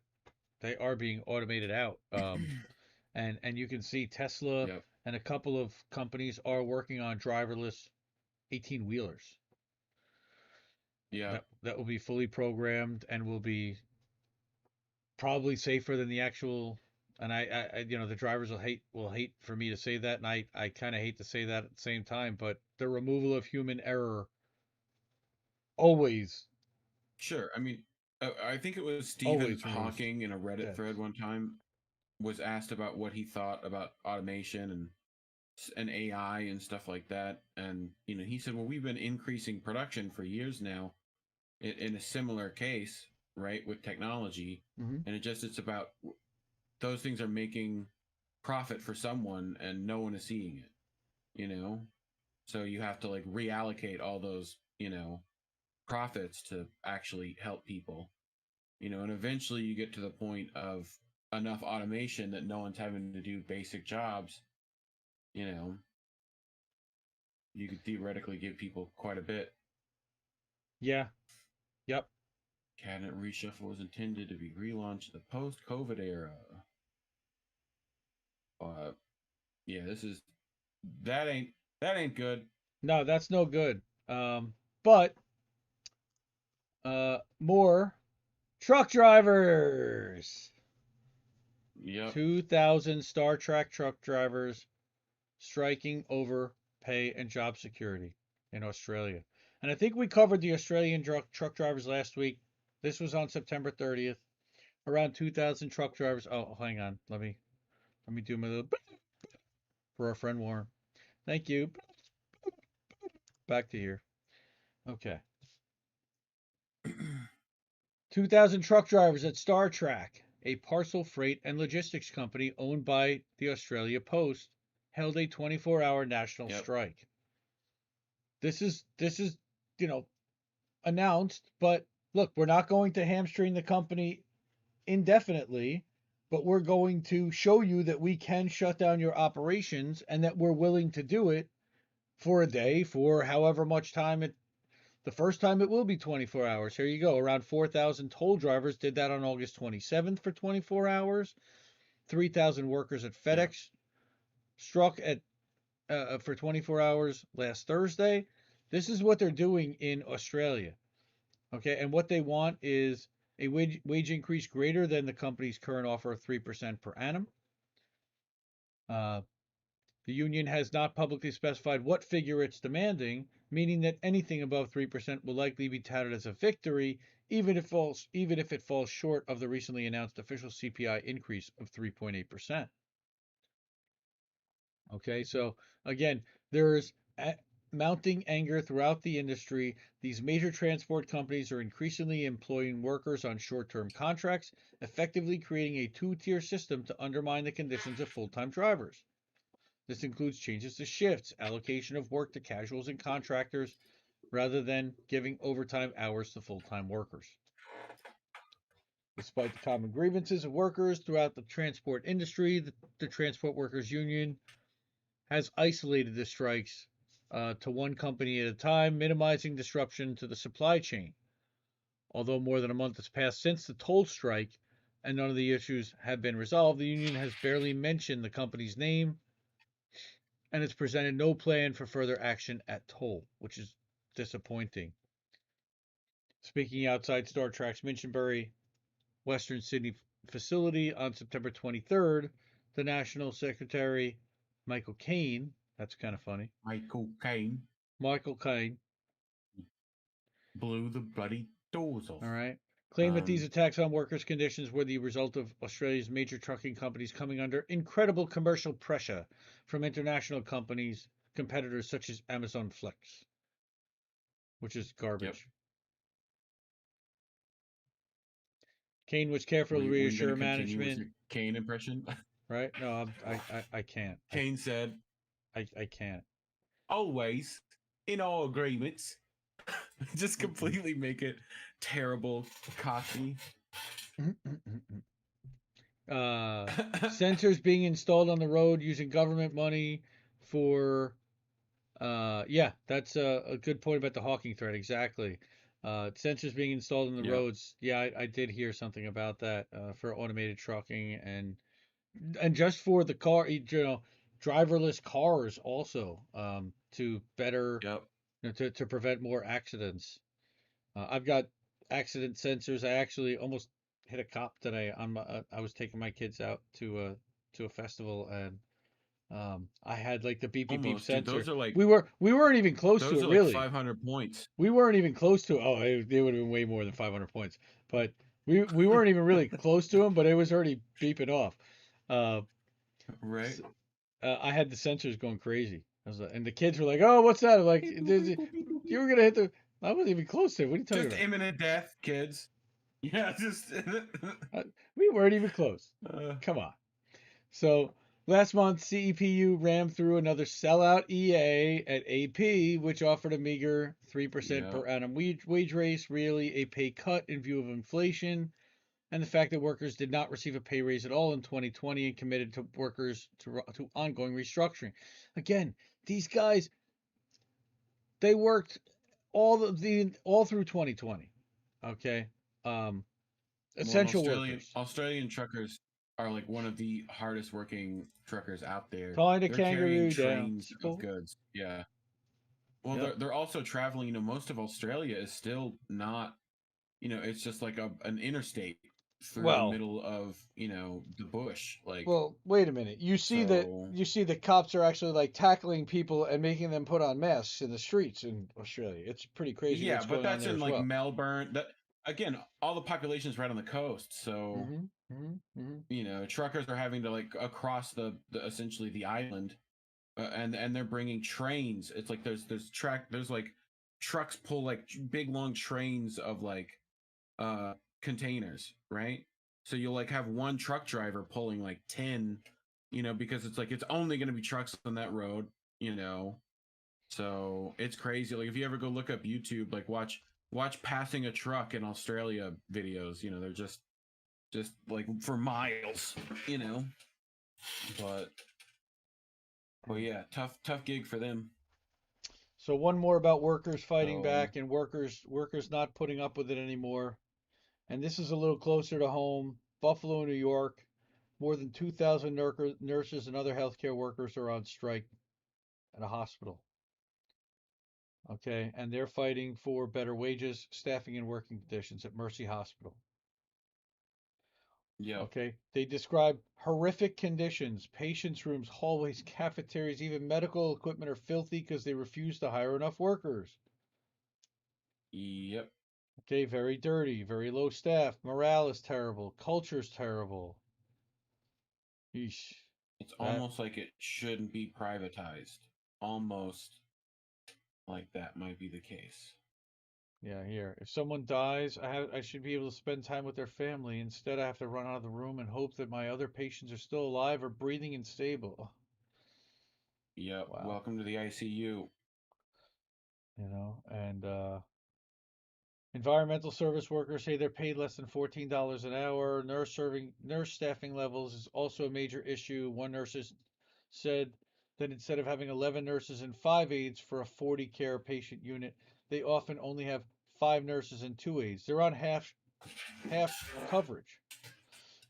they are being automated out. And you can see Tesla and a couple of companies are working on driverless 18-wheelers. Yeah. That will be fully programmed and will be probably safer than the actual. And I the drivers will hate for me to say that, and I kind of hate to say that at the same time, but the removal of human error always. Sure. I mean, I think it was Stephen Hawking in a Reddit thread one time was asked about what he thought about automation and AI and stuff like that, and he said, well, we've been increasing production for years now in a similar case, right, with technology, and it's about those things are making profit for someone and no one is seeing it, so you have to like reallocate all those profits to actually help people, and eventually you get to the point of enough automation that no one's having to do basic jobs. You could theoretically give people quite a bit. Yeah. Yep. Cabinet reshuffle was intended to be relaunched in the post-COVID era. Yeah, that ain't good. No, that's no good. But more truck drivers. Yep. 2,000 Star Trek truck drivers striking over pay and job security in Australia. And I think we covered the Australian truck drivers last week. This was on September 30th. Around 2,000 truck drivers. Oh, hang on. Let me do my little for our friend Warren. Thank you. Back to here. Okay. 2,000 truck drivers at Star Trek, a parcel freight and logistics company owned by the Australia Post, held a 24-hour national strike. This is announced, but look, we're not going to hamstring the company indefinitely, but we're going to show you that we can shut down your operations and that we're willing to do it for a day, for however much time the first time it will be 24 hours. Here you go. Around 4,000 toll drivers did that on August 27th for 24 hours. 3,000 workers at FedEx struck for 24 hours last Thursday. This is what they're doing in Australia. Okay, and what they want is a wage increase greater than the company's current offer of 3% per annum. The union has not publicly specified what figure it's demanding, meaning that anything above 3% will likely be touted as a victory, even if it falls short of the recently announced official CPI increase of 3.8%. Okay, so again, there's mounting anger throughout the industry. These major transport companies are increasingly employing workers on short-term contracts, effectively creating a two-tier system to undermine the conditions of full-time drivers. This includes changes to shifts, allocation of work to casuals and contractors, rather than giving overtime hours to full-time workers. Despite the common grievances of workers throughout the transport industry, the Transport Workers Union has isolated the strikes to one company at a time, minimizing disruption to the supply chain. Although more than a month has passed since the toll strike and none of the issues have been resolved, the union has barely mentioned the company's name and has presented no plan for further action at toll, which is disappointing. Speaking outside Star Trek's Minchinbury, Western Sydney facility on September 23rd, the National Secretary Michael Caine, that's kind of funny. Michael Caine blew the bloody doors off. All right. Claimed that these attacks on workers' conditions were the result of Australia's major trucking companies coming under incredible commercial pressure from international competitors such as Amazon Flex, which is garbage. Yep. Caine was careful to reassure management. With Caine impression? Right? No, I can't. Caine said, I can't. Always, in all agreements, just completely make it terrible, cocky. Sensors being installed on the road using government money for, yeah, that's a good point about the hawking threat. Exactly. Sensors being installed on the roads. Yeah, I did hear something about that for automated trucking and just for the car, driverless cars also to better, to prevent more accidents. I've got accident sensors. I actually almost hit a cop today. I was taking my kids out to a festival and I had like the beep beep beep sensor. Those are like, we weren't even close to it, really. 500 points. We weren't even close to it. Oh, they would have been way more than 500 points. But we weren't even really close to them, but it was already beeping off. Right. So, I had the sensors going crazy. And the kids were like, "Oh, what's that?" I'm like, "You were gonna hit the." I wasn't even close to it. What are you talking about? Just imminent death, kids. Yeah, just. We weren't even close. Come on. So last month, CEPU rammed through another sellout EA at AP, which offered a meager 3% per annum wage raise, really a pay cut in view of inflation, and the fact that workers did not receive a pay raise at all in 2020 and committed to workers to ongoing restructuring. Again, these guys, they worked all through 2020. Okay. Essential workers. Australian truckers are like one of the hardest working truckers out there. Calling a kangaroo trains of goods. Yeah. Well, they're also traveling. Most of Australia is still not. It's just like an interstate through the middle of the bush. Like, well, wait a minute. You see the cops are actually like tackling people and making them put on masks in the streets in Australia. It's pretty crazy. Yeah, but that's in like Melbourne. That again, all the population's right on the coast, so truckers are having to like across the essentially the island, and they're bringing trains. It's like there's like trucks pull like big long trains of like containers, right? So you'll like have one truck driver pulling like 10, because it's like it's only going to be trucks on that road, so it's crazy. Like if you ever go look up YouTube, like watch passing a truck in Australia videos, they're just like for miles, but yeah, tough gig for them. So one more about workers fighting back and workers not putting up with it anymore. And this is a little closer to home. Buffalo, New York. More than 2,000 nurses and other healthcare workers are on strike at a hospital. Okay, and they're fighting for better wages, staffing, and working conditions at Mercy Hospital. Yeah. Okay, they describe horrific conditions. Patients' rooms, hallways, cafeterias, even medical equipment are filthy because they refuse to hire enough workers. Yep. Okay, very dirty, very low staff. Morale is terrible. Culture's terrible. Eesh. It's almost like it shouldn't be privatized. Almost like that might be the case. Yeah, here. If someone dies, I should be able to spend time with their family. Instead, I have to run out of the room and hope that my other patients are still alive or breathing and stable. Yep. Wow. Welcome to the ICU. And environmental service workers say they're paid less than $14 an hour. Nurse staffing levels is also a major issue. One nurse said that instead of having 11 nurses and 5 aides for a 40 care patient unit, they often only have 5 nurses and 2 aides. They're on half coverage.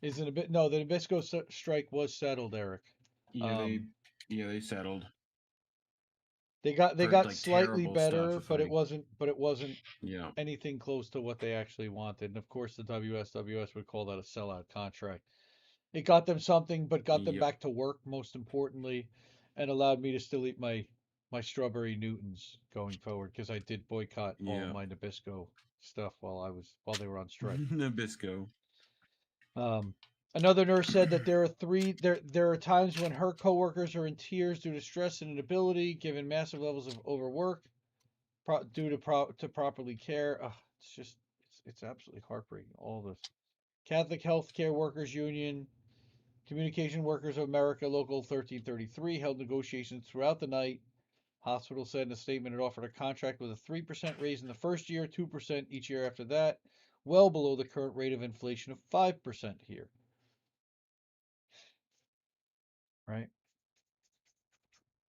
Is it a bit? No, the Nabisco strike was settled, Eric. Yeah, they settled. They got like slightly terrible stuff. better, but it wasn't Yeah. anything close to what they actually wanted. And of course, the WSWS would call that a sellout contract. It got them something, but got them Yep. back to work, most importantly, and allowed me to still eat my strawberry Newtons going forward, because I did boycott all of my Nabisco stuff while they were on strike. Nabisco. Another nurse said that there are times when her coworkers are in tears due to stress and inability, given massive levels of overwork, due to properly care. It's absolutely heartbreaking. All this. Catholic Healthcare Workers Union, Communication Workers of America, Local 1333, held negotiations throughout the night. Hospital said in a statement it offered a contract with a 3% raise in the first year, 2% each year after that, well below the current rate of inflation of 5% here. Right?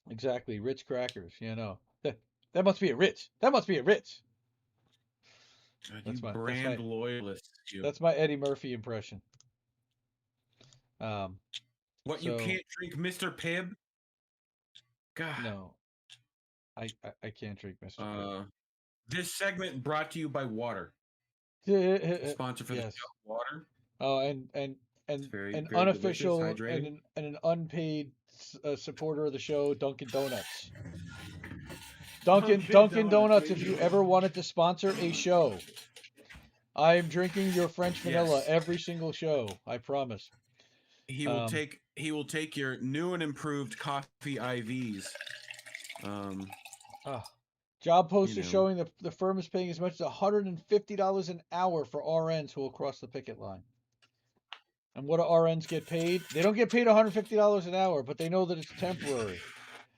Exactly. Ritz crackers, That must be a Ritz. That must be a Ritz. You brand loyalists. That's my Eddie Murphy impression. What, you can't drink Mr. Pibb? God. No. I can't drink Mr. Pibb. This segment brought to you by water. Sponsor for the show, water. Oh, and very, an very unofficial and an unpaid supporter of the show, Dunkin' Donuts. Dunkin' Donuts, if you ever wanted to sponsor a show, I am drinking your French vanilla every single show. I promise. He will take your new and improved coffee IVs. Job posts are showing the firm is paying as much as $150 an hour for RNs who will cross the picket line. And what do RNs get paid? They don't get paid $150 an hour, but they know that it's temporary,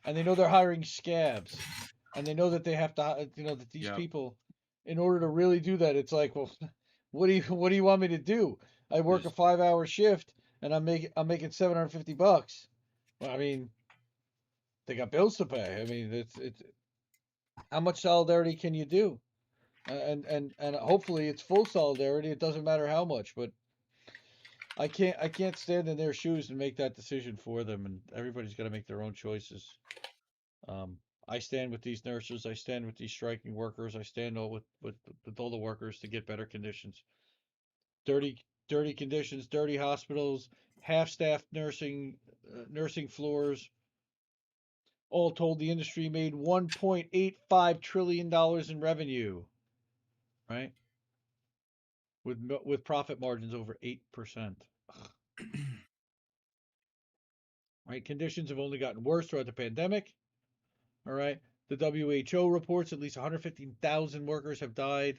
and they know they're hiring scabs, and they know that they have to, that these people, in order to really do that, it's like, well, what do you want me to do? I work a 5-hour shift, and I'm making $750. Well, I mean, they got bills to pay. I mean, it's how much solidarity can you do? And hopefully it's full solidarity. It doesn't matter how much, but I can't stand in their shoes and make that decision for them, and everybody's got to make their own choices. I stand with these nurses. I stand with these striking workers. I stand with all the workers to get better conditions. Dirty conditions, dirty hospitals, half-staffed nursing floors. All told, the industry made $1.85 trillion in revenue, right? With profit margins over 8%. Right? Conditions have only gotten worse throughout the pandemic. All right. The WHO reports at least 115,000 workers have died,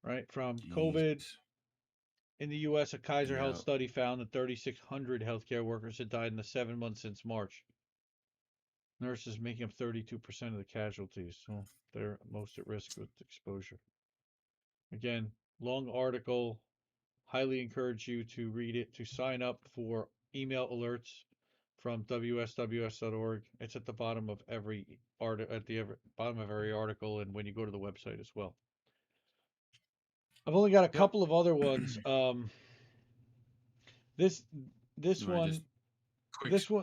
right, from COVID. In the U.S., a Kaiser Health study found that 3,600 healthcare workers had died in the 7 months since March. Nurses making up 32% of the casualties, so they're most at risk with exposure. Again, long article. Highly encourage you to read it, to sign up for email alerts from WSWS.org. It's at the bottom of every bottom of every article, and when you go to the website as well. I've only got a couple of other ones. This one,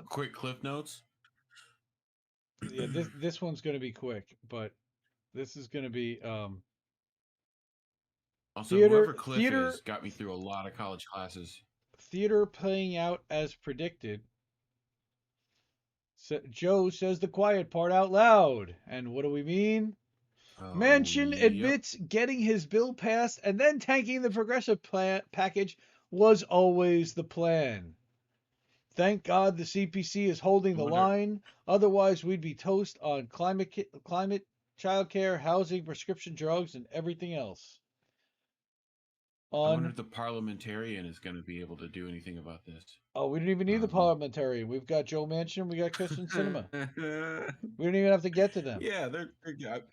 quick cliff notes. Yeah, this one's going to be quick, but this is going to be also, whoever Cliff is got me through a lot of college classes. Theater playing out as predicted. Joe says the quiet part out loud. And what do we mean? Manchin admits getting his bill passed and then tanking the progressive package was always the plan. Thank God the CPC is holding the line. Otherwise, we'd be toast on climate, childcare, housing, prescription drugs, and everything else. I wonder on. if the parliamentarian is going to be able to do anything about this. Oh, we don't even need the parliamentarian. We've got Joe Manchin. We got Kristen Sinema. We don't even have to get to them. Yeah, they're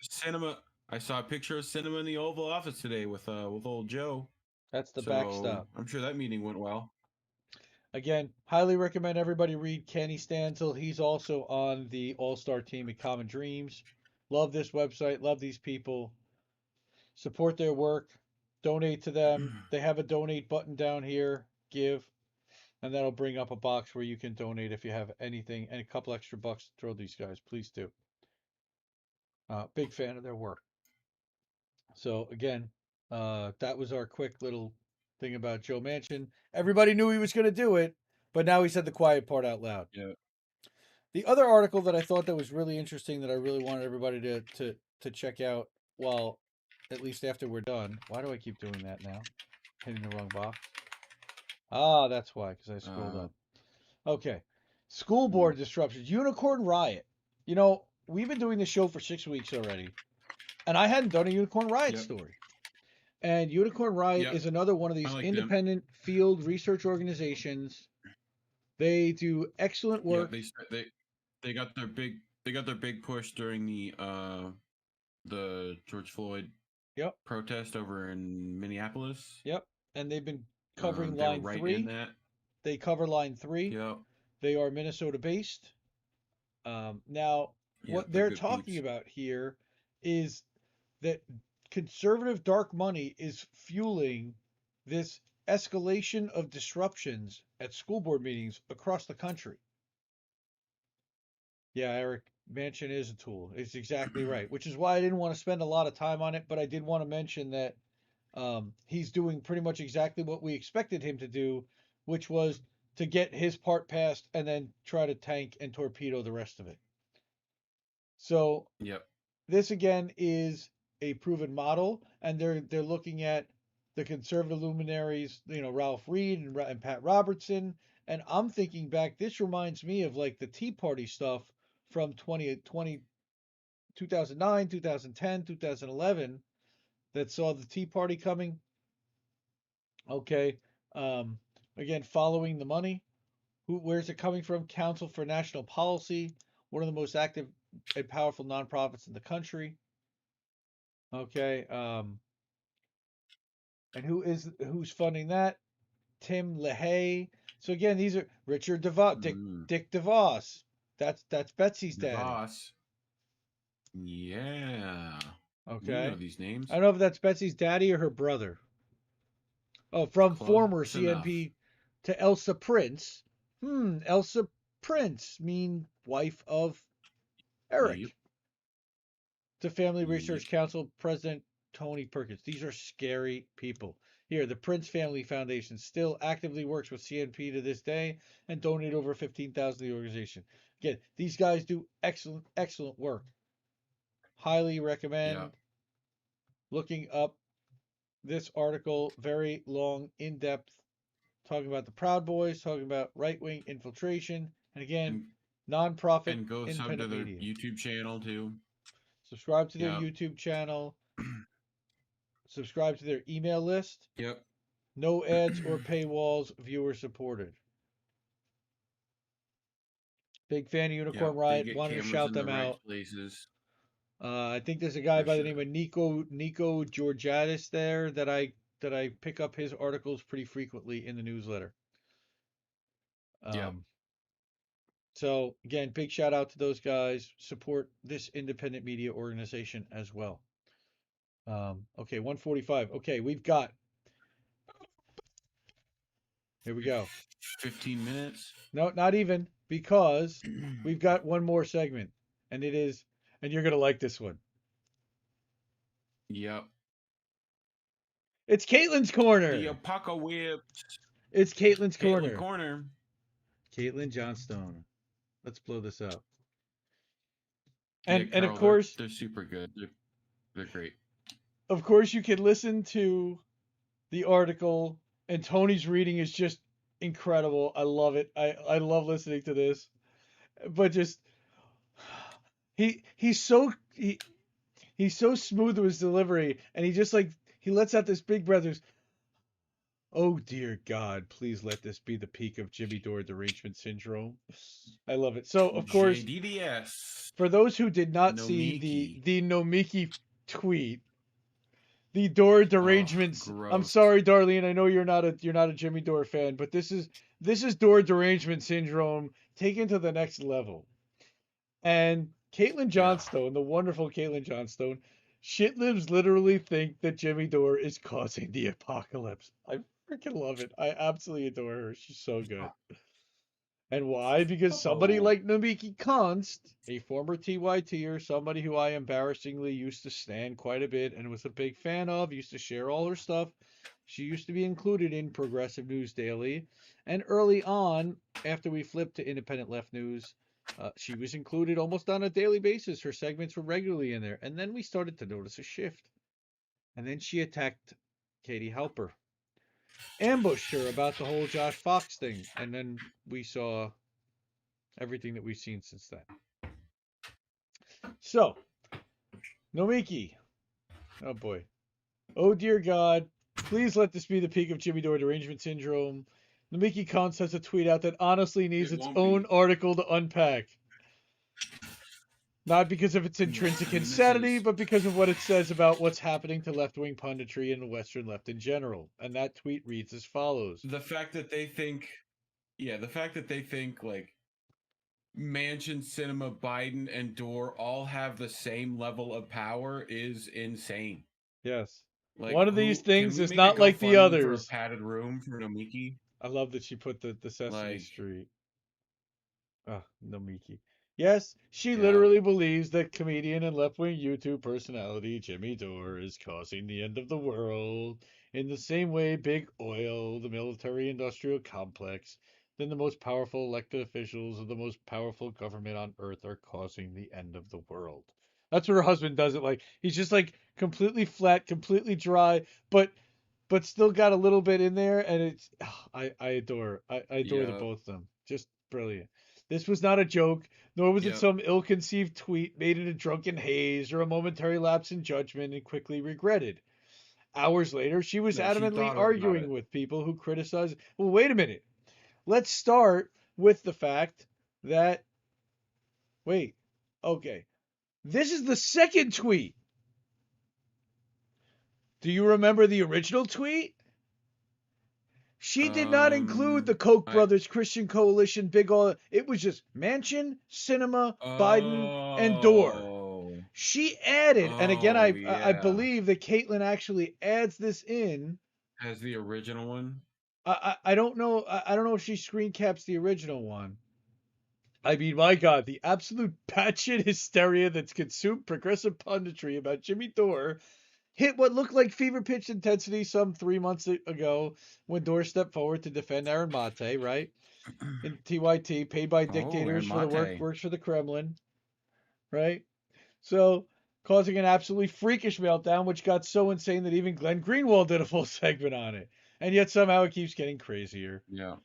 Cinema. I saw a picture of Cinema in the Oval Office today with old Joe. That's the So backstop. I'm sure that meeting went well. Again, highly recommend everybody read Kenny Stansel. He's also on the All-Star team at CommonDreams. Love this website. Love these people. Support their work. Donate to them. They have a donate button down here. Give. And that'll bring up a box where you can donate if you have anything and a couple extra bucks to throw these guys. Please do. Big fan of their work. So again, that was our quick little thing about Joe Manchin. Everybody knew he was going to do it, but now he said the quiet part out loud. Yeah. The other article that I thought that was really interesting that I really wanted everybody to check out, well, at least after we're done. Why do I keep doing that now? Hitting the wrong box. Ah, that's why, because I scrolled up. Okay. School board disruptions. Unicorn riot. You know, we've been doing this show for 6 weeks already, and I hadn't done a unicorn riot story. And Unicorn Riot is another one of these independent field research organizations. They do excellent work. Yeah, they got their big push during the George Floyd protest over in Minneapolis. Yep. And they've been covering line 3. They cover line 3. Yep. They are Minnesota based. Now, what they're talking about here is that conservative dark money is fueling this escalation of disruptions at school board meetings across the country. Yeah, Eric, Manchin is a tool. It's exactly right, which is why I didn't want to spend a lot of time on it, but I did want to mention that he's doing pretty much exactly what we expected him to do, which was to get his part passed and then try to tank and torpedo the rest of it. So this again is a proven model, and they're looking at the conservative luminaries, you know, Ralph Reed and Pat Robertson, and I'm thinking back. This reminds me of like the Tea Party stuff from 2009, 2010, 2011 that saw the Tea Party coming. Okay, again, following the money. Where's it coming from? Council for National Policy, one of the most active and powerful nonprofits in the country. Okay, and who's funding that? Tim LaHaye. So again, these are Richard DeVos, Dick DeVos. That's Betsy's daddy. DeVos. Yeah. Okay. You know these names. I don't know if that's Betsy's daddy or her brother. Oh, from former CNP to Elsa Prince. Elsa Prince, mean wife of Eric. Yep. To Family Research Council President Tony Perkins. These are scary people. Here, the Prince Family Foundation still actively works with CNP to this day and donated over $15,000 to the organization. Again, these guys do excellent work. Highly recommend looking up this article. Very long, in-depth, talking about the Proud Boys, talking about right-wing infiltration, and again, nonprofit and go sub to their YouTube channel too. Subscribe to their YouTube channel. Subscribe to their email list. Yep. No ads or paywalls. Viewer supported. Big fan of Unicorn Riot. Wanted to shout them out. Places. I think there's a guy by the name of Nico Georgiadis there that I pick up his articles pretty frequently in the newsletter. So again, big shout out to those guys. Support this independent media organization as well. Okay, 145. Okay, we've got. Here we go. 15 minutes? No, not even, because we've got one more segment, and it is, and you're gonna like this one. Yep. It's Caitlin's Corner. The apocalypse. It's Caitlin's Corner. Caitlin Corner. Caitlin Johnstone. Let's blow this up. Yeah, and Carl, of course, they're super good. They're great. Of course, you can listen to the article, and Tony's reading is just incredible. I love it. I love listening to this. But just he's so smooth with his delivery, and he just he lets out this big breath. Oh dear God, please let this be the peak of Jimmy Dore derangement syndrome. I love it. So, of course, JDDS. for those who did not see Nomiki. the Nomiki tweet, the Dore Oh, derangements. I'm gross. sorry, Darlene. I know you're not a Jimmy Dore fan, but this is Dore derangement syndrome taken to the next level. And Caitlin Yeah. Johnstone, the wonderful Caitlin Johnstone, shitlibs literally think that Jimmy Dore is causing the apocalypse. I freaking love it. I absolutely adore her. She's so good. And why? Because somebody Oh. like Namiki Konst, a former TYTer, somebody who I embarrassingly used to stand quite a bit and was a big fan of, used to share all her stuff. She used to be included in Progressive News Daily. And early on, after we flipped to Independent Left News, she was included almost on a daily basis. Her segments were regularly in there. And then we started to notice a shift. And then she attacked Katie Halper, ambushed her about the whole Josh Fox thing. And then we saw everything that we've seen since then. So, Nomiki. Oh boy. Oh dear God. Please let this be the peak of Jimmy Dore derangement syndrome. Nomiki Konst has a tweet out that honestly needs It its won't own be. article to unpack. Not because of its Yeah, intrinsic I mean, this insanity, is but because of what it says about what's happening to left-wing punditry and the Western left in general. And that tweet reads as follows. the fact that they think, like Manchin, Cinema, Biden, and Dore all have the same level of power is insane. Yes. Like, One of these who can things we is make a not like the GoFundMe for a others. padded room for Nomiki? I love that she put the Sesame Like, Street. Ah, Nomiki. Yes, she yeah, literally believes that comedian and left-wing YouTube personality Jimmy Dore is causing the end of the world in the same way big oil, the military-industrial complex, then the most powerful elected officials of the most powerful government on earth are causing the end of the world. That's what her husband does it like. He's just like completely flat, completely dry, but still got a little bit in there, and it's I adore the yeah, both of them. Just brilliant. This was not a joke, nor was it yeah. some ill-conceived tweet made in a drunken haze or a momentary lapse in judgment and quickly regretted. Hours later, she was No, she adamantly thought about arguing it. with people who criticized. Well, wait a minute. Let's start with the fact that wait, okay, this is the second tweet. Do you remember the original tweet? She did not include the Koch I brothers, Christian Coalition, Big Oil. It was just Manchin, Cinema, Biden, and Dore. oh She added, and again, oh I yeah. believe that Caitlin actually adds this in. Has the original one? I don't know. I don't know if she screen caps the original one. I mean, my God, the absolute batshit hysteria that's consumed progressive punditry about Jimmy Dore hit what looked like fever pitch intensity some 3 months ago when Dore stepped forward to defend Aaron Mate, right? In TYT, paid by Oh, dictators and for the Mate. works for the Kremlin, right? So causing an absolutely freakish meltdown, which got so insane that even Glenn Greenwald did a full segment on it. And yet somehow it keeps getting crazier. Yeah.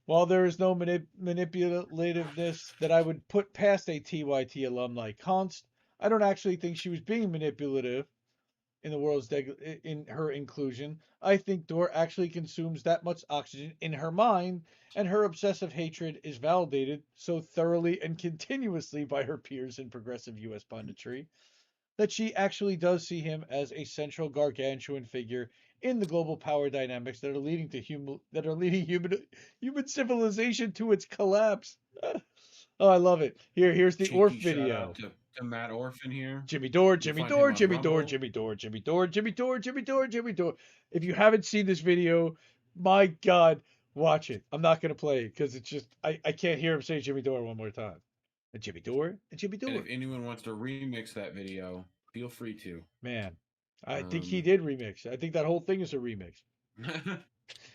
While there is no manipulativeness that I would put past a TYT alum like Konst, I don't actually think she was being manipulative in the world's in her inclusion. I think Dore actually consumes that much oxygen in her mind, and her obsessive hatred is validated so thoroughly and continuously by her peers in progressive U.S. punditry that she actually does see him as a central gargantuan figure in the global power dynamics that are leading to human civilization to its collapse. Oh, I love it. Here's the Orf Cheeky shout out video. to Matt Orphan here. Jimmy Dore, You'll Jimmy find him Dore, on Jimmy Dore, Rumble. Jimmy Dore, Jimmy Dore, Jimmy Dore, Jimmy Dore, Jimmy Dore, If you haven't seen this video, my God, watch it. I'm not gonna play it because it's just I can't hear him say Jimmy Dore one more time. And Jimmy Dore, and Jimmy And if Dore. anyone wants to remix that video, feel free to. Man, I think he Um, did remix. I think that whole thing is a remix.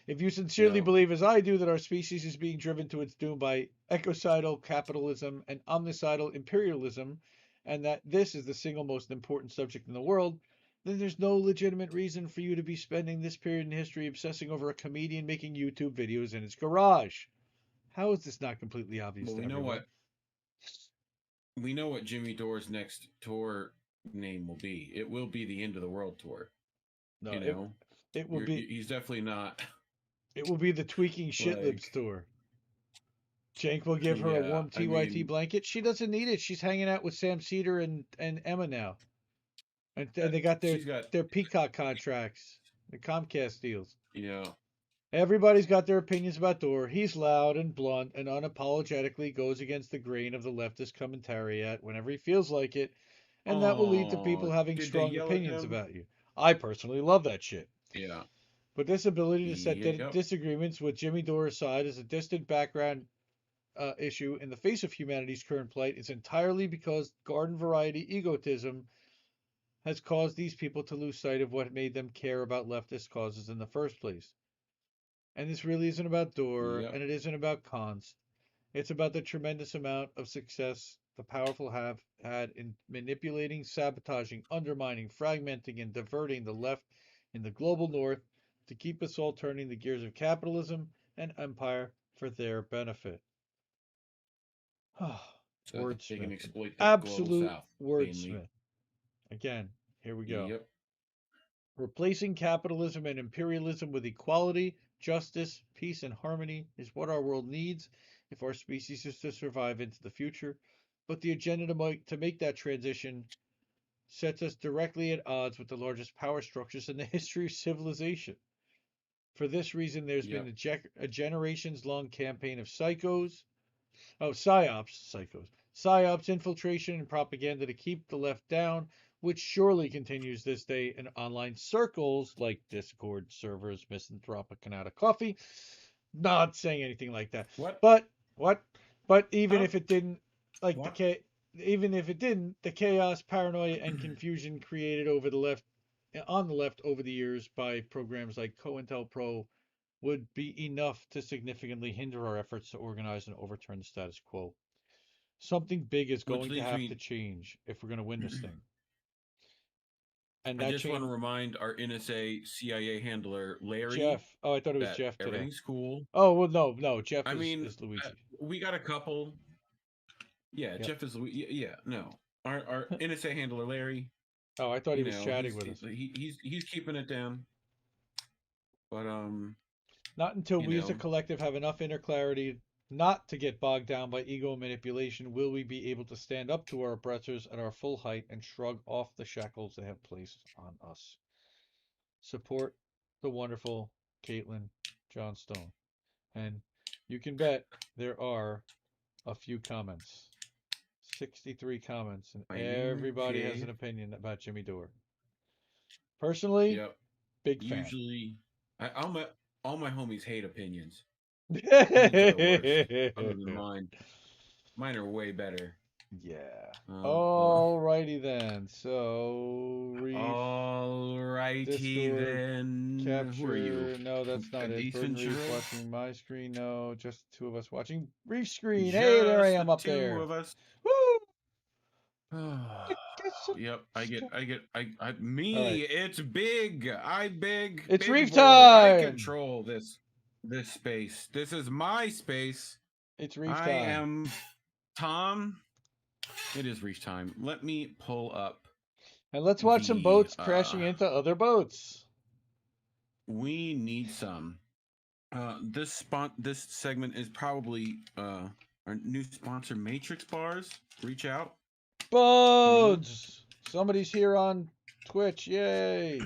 If you sincerely yeah. believe, as I do, that our species is being driven to its doom by ecocidal capitalism and omnicidal imperialism, and that this is the single most important subject in the world, then there's no legitimate reason for you to be spending this period in history obsessing over a comedian making YouTube videos in his garage. How is this not completely obvious Well, to everyone? we know what Jimmy Dore's next tour name will be. It will be the End of the World tour. No, You know. It will be He's definitely not. it will be the tweaking shitlib Like, store. Jank will give her a yeah, warm I TYT mean, blanket. She doesn't need it. She's hanging out with Sam Cedar and Emma now. And they got she's got, their Peacock contracts, the Comcast deals. you know, Everybody's got their opinions about Dor. He's loud and blunt and unapologetically goes against the grain of the leftist commentariat whenever he feels like it, and that will lead to oh, people having did they strong yell at opinions him? about you. I personally love that shit. Yeah. But this ability to set Yep. disagreements with Jimmy Dore aside as a distant background issue in the face of humanity's current plight is entirely because garden variety egotism has caused these people to lose sight of what made them care about leftist causes in the first place. And this really isn't about Dore, Yep. and it isn't about Konst. It's about the tremendous amount of success the powerful have had in manipulating, sabotaging, undermining, fragmenting, and diverting the left in the global north to keep us all turning the gears of capitalism and empire for their benefit. So that they can Wordsmith. An exploit the global absolute south, mainly. wordsmith. Again, here we go. Yep. Replacing capitalism and imperialism with equality, justice, peace, and harmony is what our world needs if our species is to survive into the future. But the agenda to make that transition sets us directly at odds with the largest power structures in the history of civilization. For this reason, there's been Yep. a generations long campaign of psyops, infiltration, and propaganda to keep the left down, which surely continues this day in online circles like Discord servers, Misanthropic Canada Coffee. Not saying anything like that. What? But what? But even Huh? if it didn't, like What? even if it didn't, the chaos, paranoia, and confusion created on the left over the years by programs like COINTELPRO would be enough to significantly hinder our efforts to organize and overturn the status quo. Something big is Which going to leads have to me. change if we're going to win this thing. And I that just want to change, remind our NSA CIA handler Larry Jeff. Oh, I thought it was that Jeff today. everything's cool. Oh well, no, Jeff I mean, is Luigi. we got a couple. Yeah, Yep. Jeff is. Yeah, no. Our NSA handler Larry. Oh, I thought he was chatting He's with us. he's keeping it down. But Not until you we as a know, collective have enough inner clarity not to get bogged down by ego and manipulation will we be able to stand up to our oppressors at our full height and shrug off the shackles they have placed on us. Support the wonderful Caitlin Johnstone. And you can bet there are a few comments. 63 comments, and are you everybody has gay? an opinion about Jimmy Dore. Personally, Yep. big fan. Usually, all my homies hate opinions. Opinions are the worst, other than mine. Mine are way better. Yeah. Uh, Alrighty then. So, Reef, Alrighty Discord, then. Who are you? capture. No, that's not it. Ace Bird and Reef Ventura? watching my screen. No, just the two of us watching Reef screen. Hey, there I Just the am up two there. of us. Woo! Yep, I All me, right. it's big. It's Big Reef boy. I time. control this space. This is my space. It's Reef I time. am Tom. It is reach time. Let me pull up And let's watch some the boats crashing into other boats. we need some. This segment is probably our new sponsor, Matrix Bars. Reach out. Bones! Somebody's here on Twitch. Yay!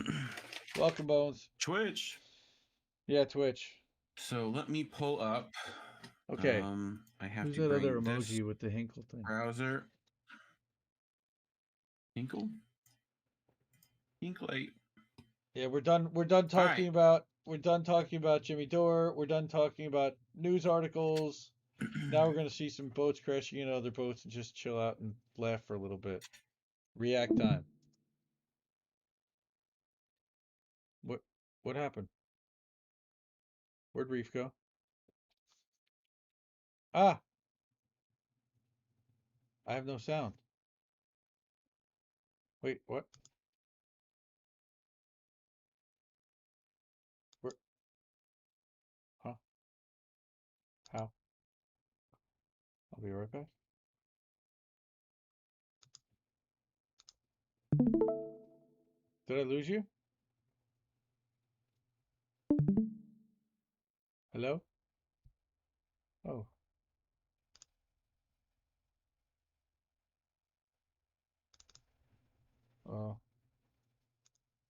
Welcome, Bones. Twitch. Yeah, Twitch. So let me pull up. Okay. I have Who's to that bring other this emoji with the Hinkle thing? browser. Hinkle? Hinklate. Yeah, we're done. We're done talking about. We're done talking about Jimmy Dore. We're done talking about news articles. Now we're gonna see some boats crashing into other boats and just chill out and laugh for a little bit. React time. What? What happened? Where'd Reef go? Ah, I have no sound. Wait, what? Where? Huh? How? I'll be right back. Did I lose you? Hello? Oh.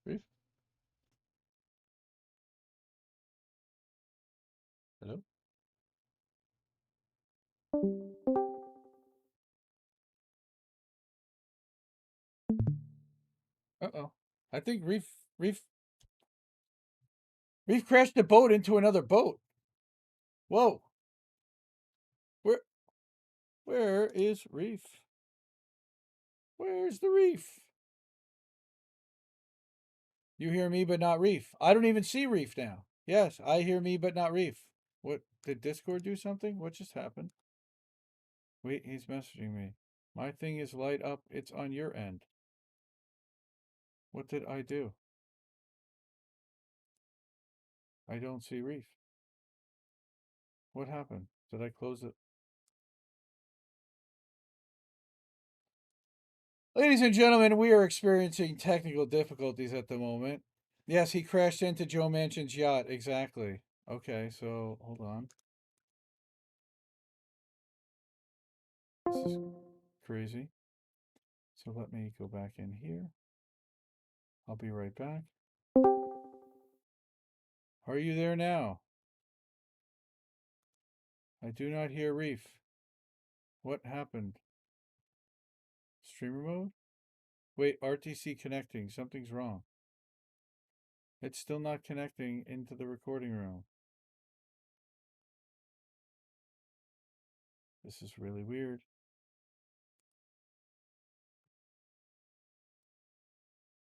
Reef? Hello? Uh-oh. I think Reef crashed the boat into another boat. Whoa. Where is Reef? Where's the Reef? You hear me but not Reef. I don't even see Reef now. Yes, I hear me but not Reef. What, did Discord do something? What just happened? Wait, he's messaging me. My thing is light up. It's on your end. What did I do? I don't see Reef. What happened? Did I close it? Ladies and gentlemen, we are experiencing technical difficulties at the moment. Yes, he crashed into Joe Manchin's yacht. Exactly. Okay, so hold on. This is crazy. So let me go back in here. I'll be right back. Are you there now? I do not hear Reef. What happened? Streamer mode? Wait, RTC connecting. Something's wrong. It's still not connecting into the recording room. This is really weird.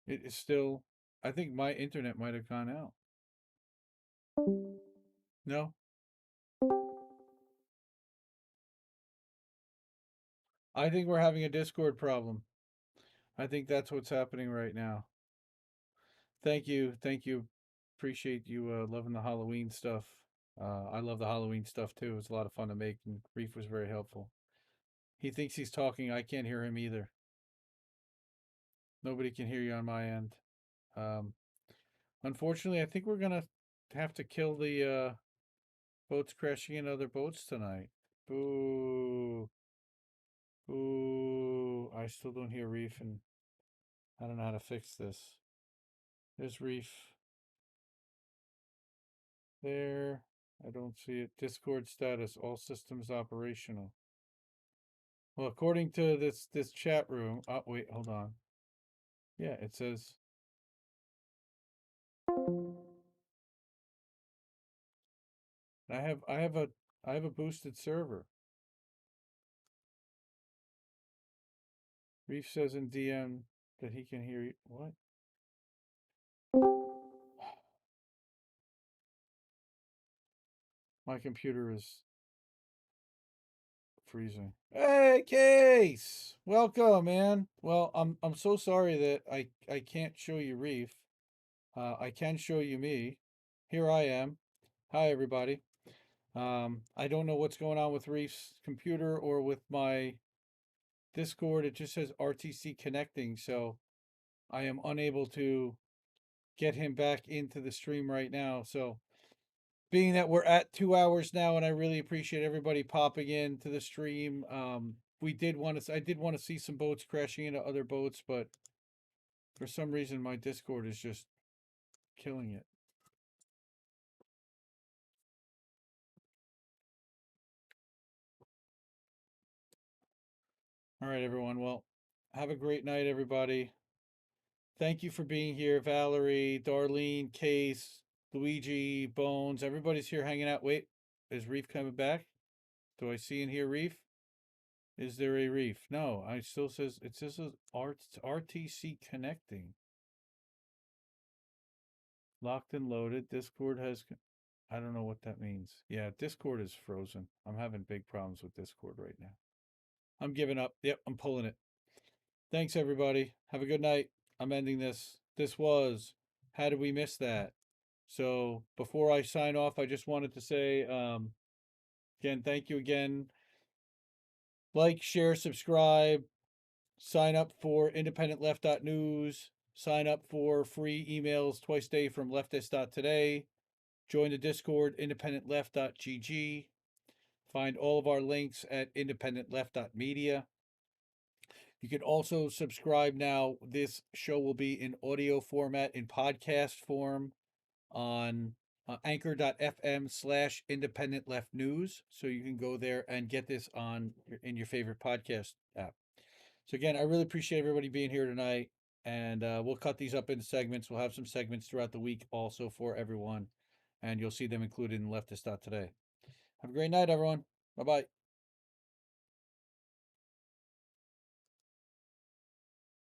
It is still, I think my internet might have gone out. No. I think we're having a Discord problem. I think that's what's happening right now. Thank you. Thank you. Appreciate you loving the Halloween stuff. I love the Halloween stuff too. It's a lot of fun to make, and Reef was very helpful. He thinks he's talking. I can't hear him either. Nobody can hear you on my end. Unfortunately, I think we're going to have to kill the boats crashing into other boats tonight. Boo. Boo. I still don't hear Reef, and I don't know how to fix this. There's Reef. There. I don't see it. Discord status. All systems operational. Well, according to this chat room. Oh, wait, hold on. Yeah, it says. I have a boosted server. Reef says in DM that he can hear you. What? My computer is freezing. Hey, Case! Welcome, man. Well, I'm so sorry that I can't show you Reef. I can show you me. Here I am. Hi, everybody. I don't know what's going on with Reef's computer or with my Discord. It just says RTC connecting, so I am unable to get him back into the stream right now. So being that we're at 2 hours now, and I really appreciate everybody popping into the stream. I did want to see some boats crashing into other boats, but for some reason my Discord is just killing it. All right, everyone. Well, have a great night, everybody. Thank you for being here, Valerie, Darlene, Case, Luigi, Bones. Everybody's here hanging out. Wait, is Reef coming back? Do I see and hear Reef? Is there a Reef? No, it says RTC connecting. Locked and loaded. Discord has, I don't know what that means. Yeah, Discord is frozen. I'm having big problems with Discord right now. I'm giving up. Yep, I'm pulling it. Thanks, everybody. Have a good night. I'm ending this. This was How Did We Miss That? So before I sign off, I just wanted to say, again, thank you again. Like, share, subscribe, sign up for independentleft.news, sign up for free emails twice a day from Leftist.today. Join the Discord, independentleft.gg. Find all of our links at independentleft.media. You can also subscribe now. This show will be in audio format, in podcast form on anchor.fm/independent left news. So you can go there and get this in your favorite podcast app. So again, I really appreciate everybody being here tonight. And we'll cut these up into segments. We'll have some segments throughout the week also for everyone. And you'll see them included in Leftist.today. Have a great night, everyone. Bye-bye.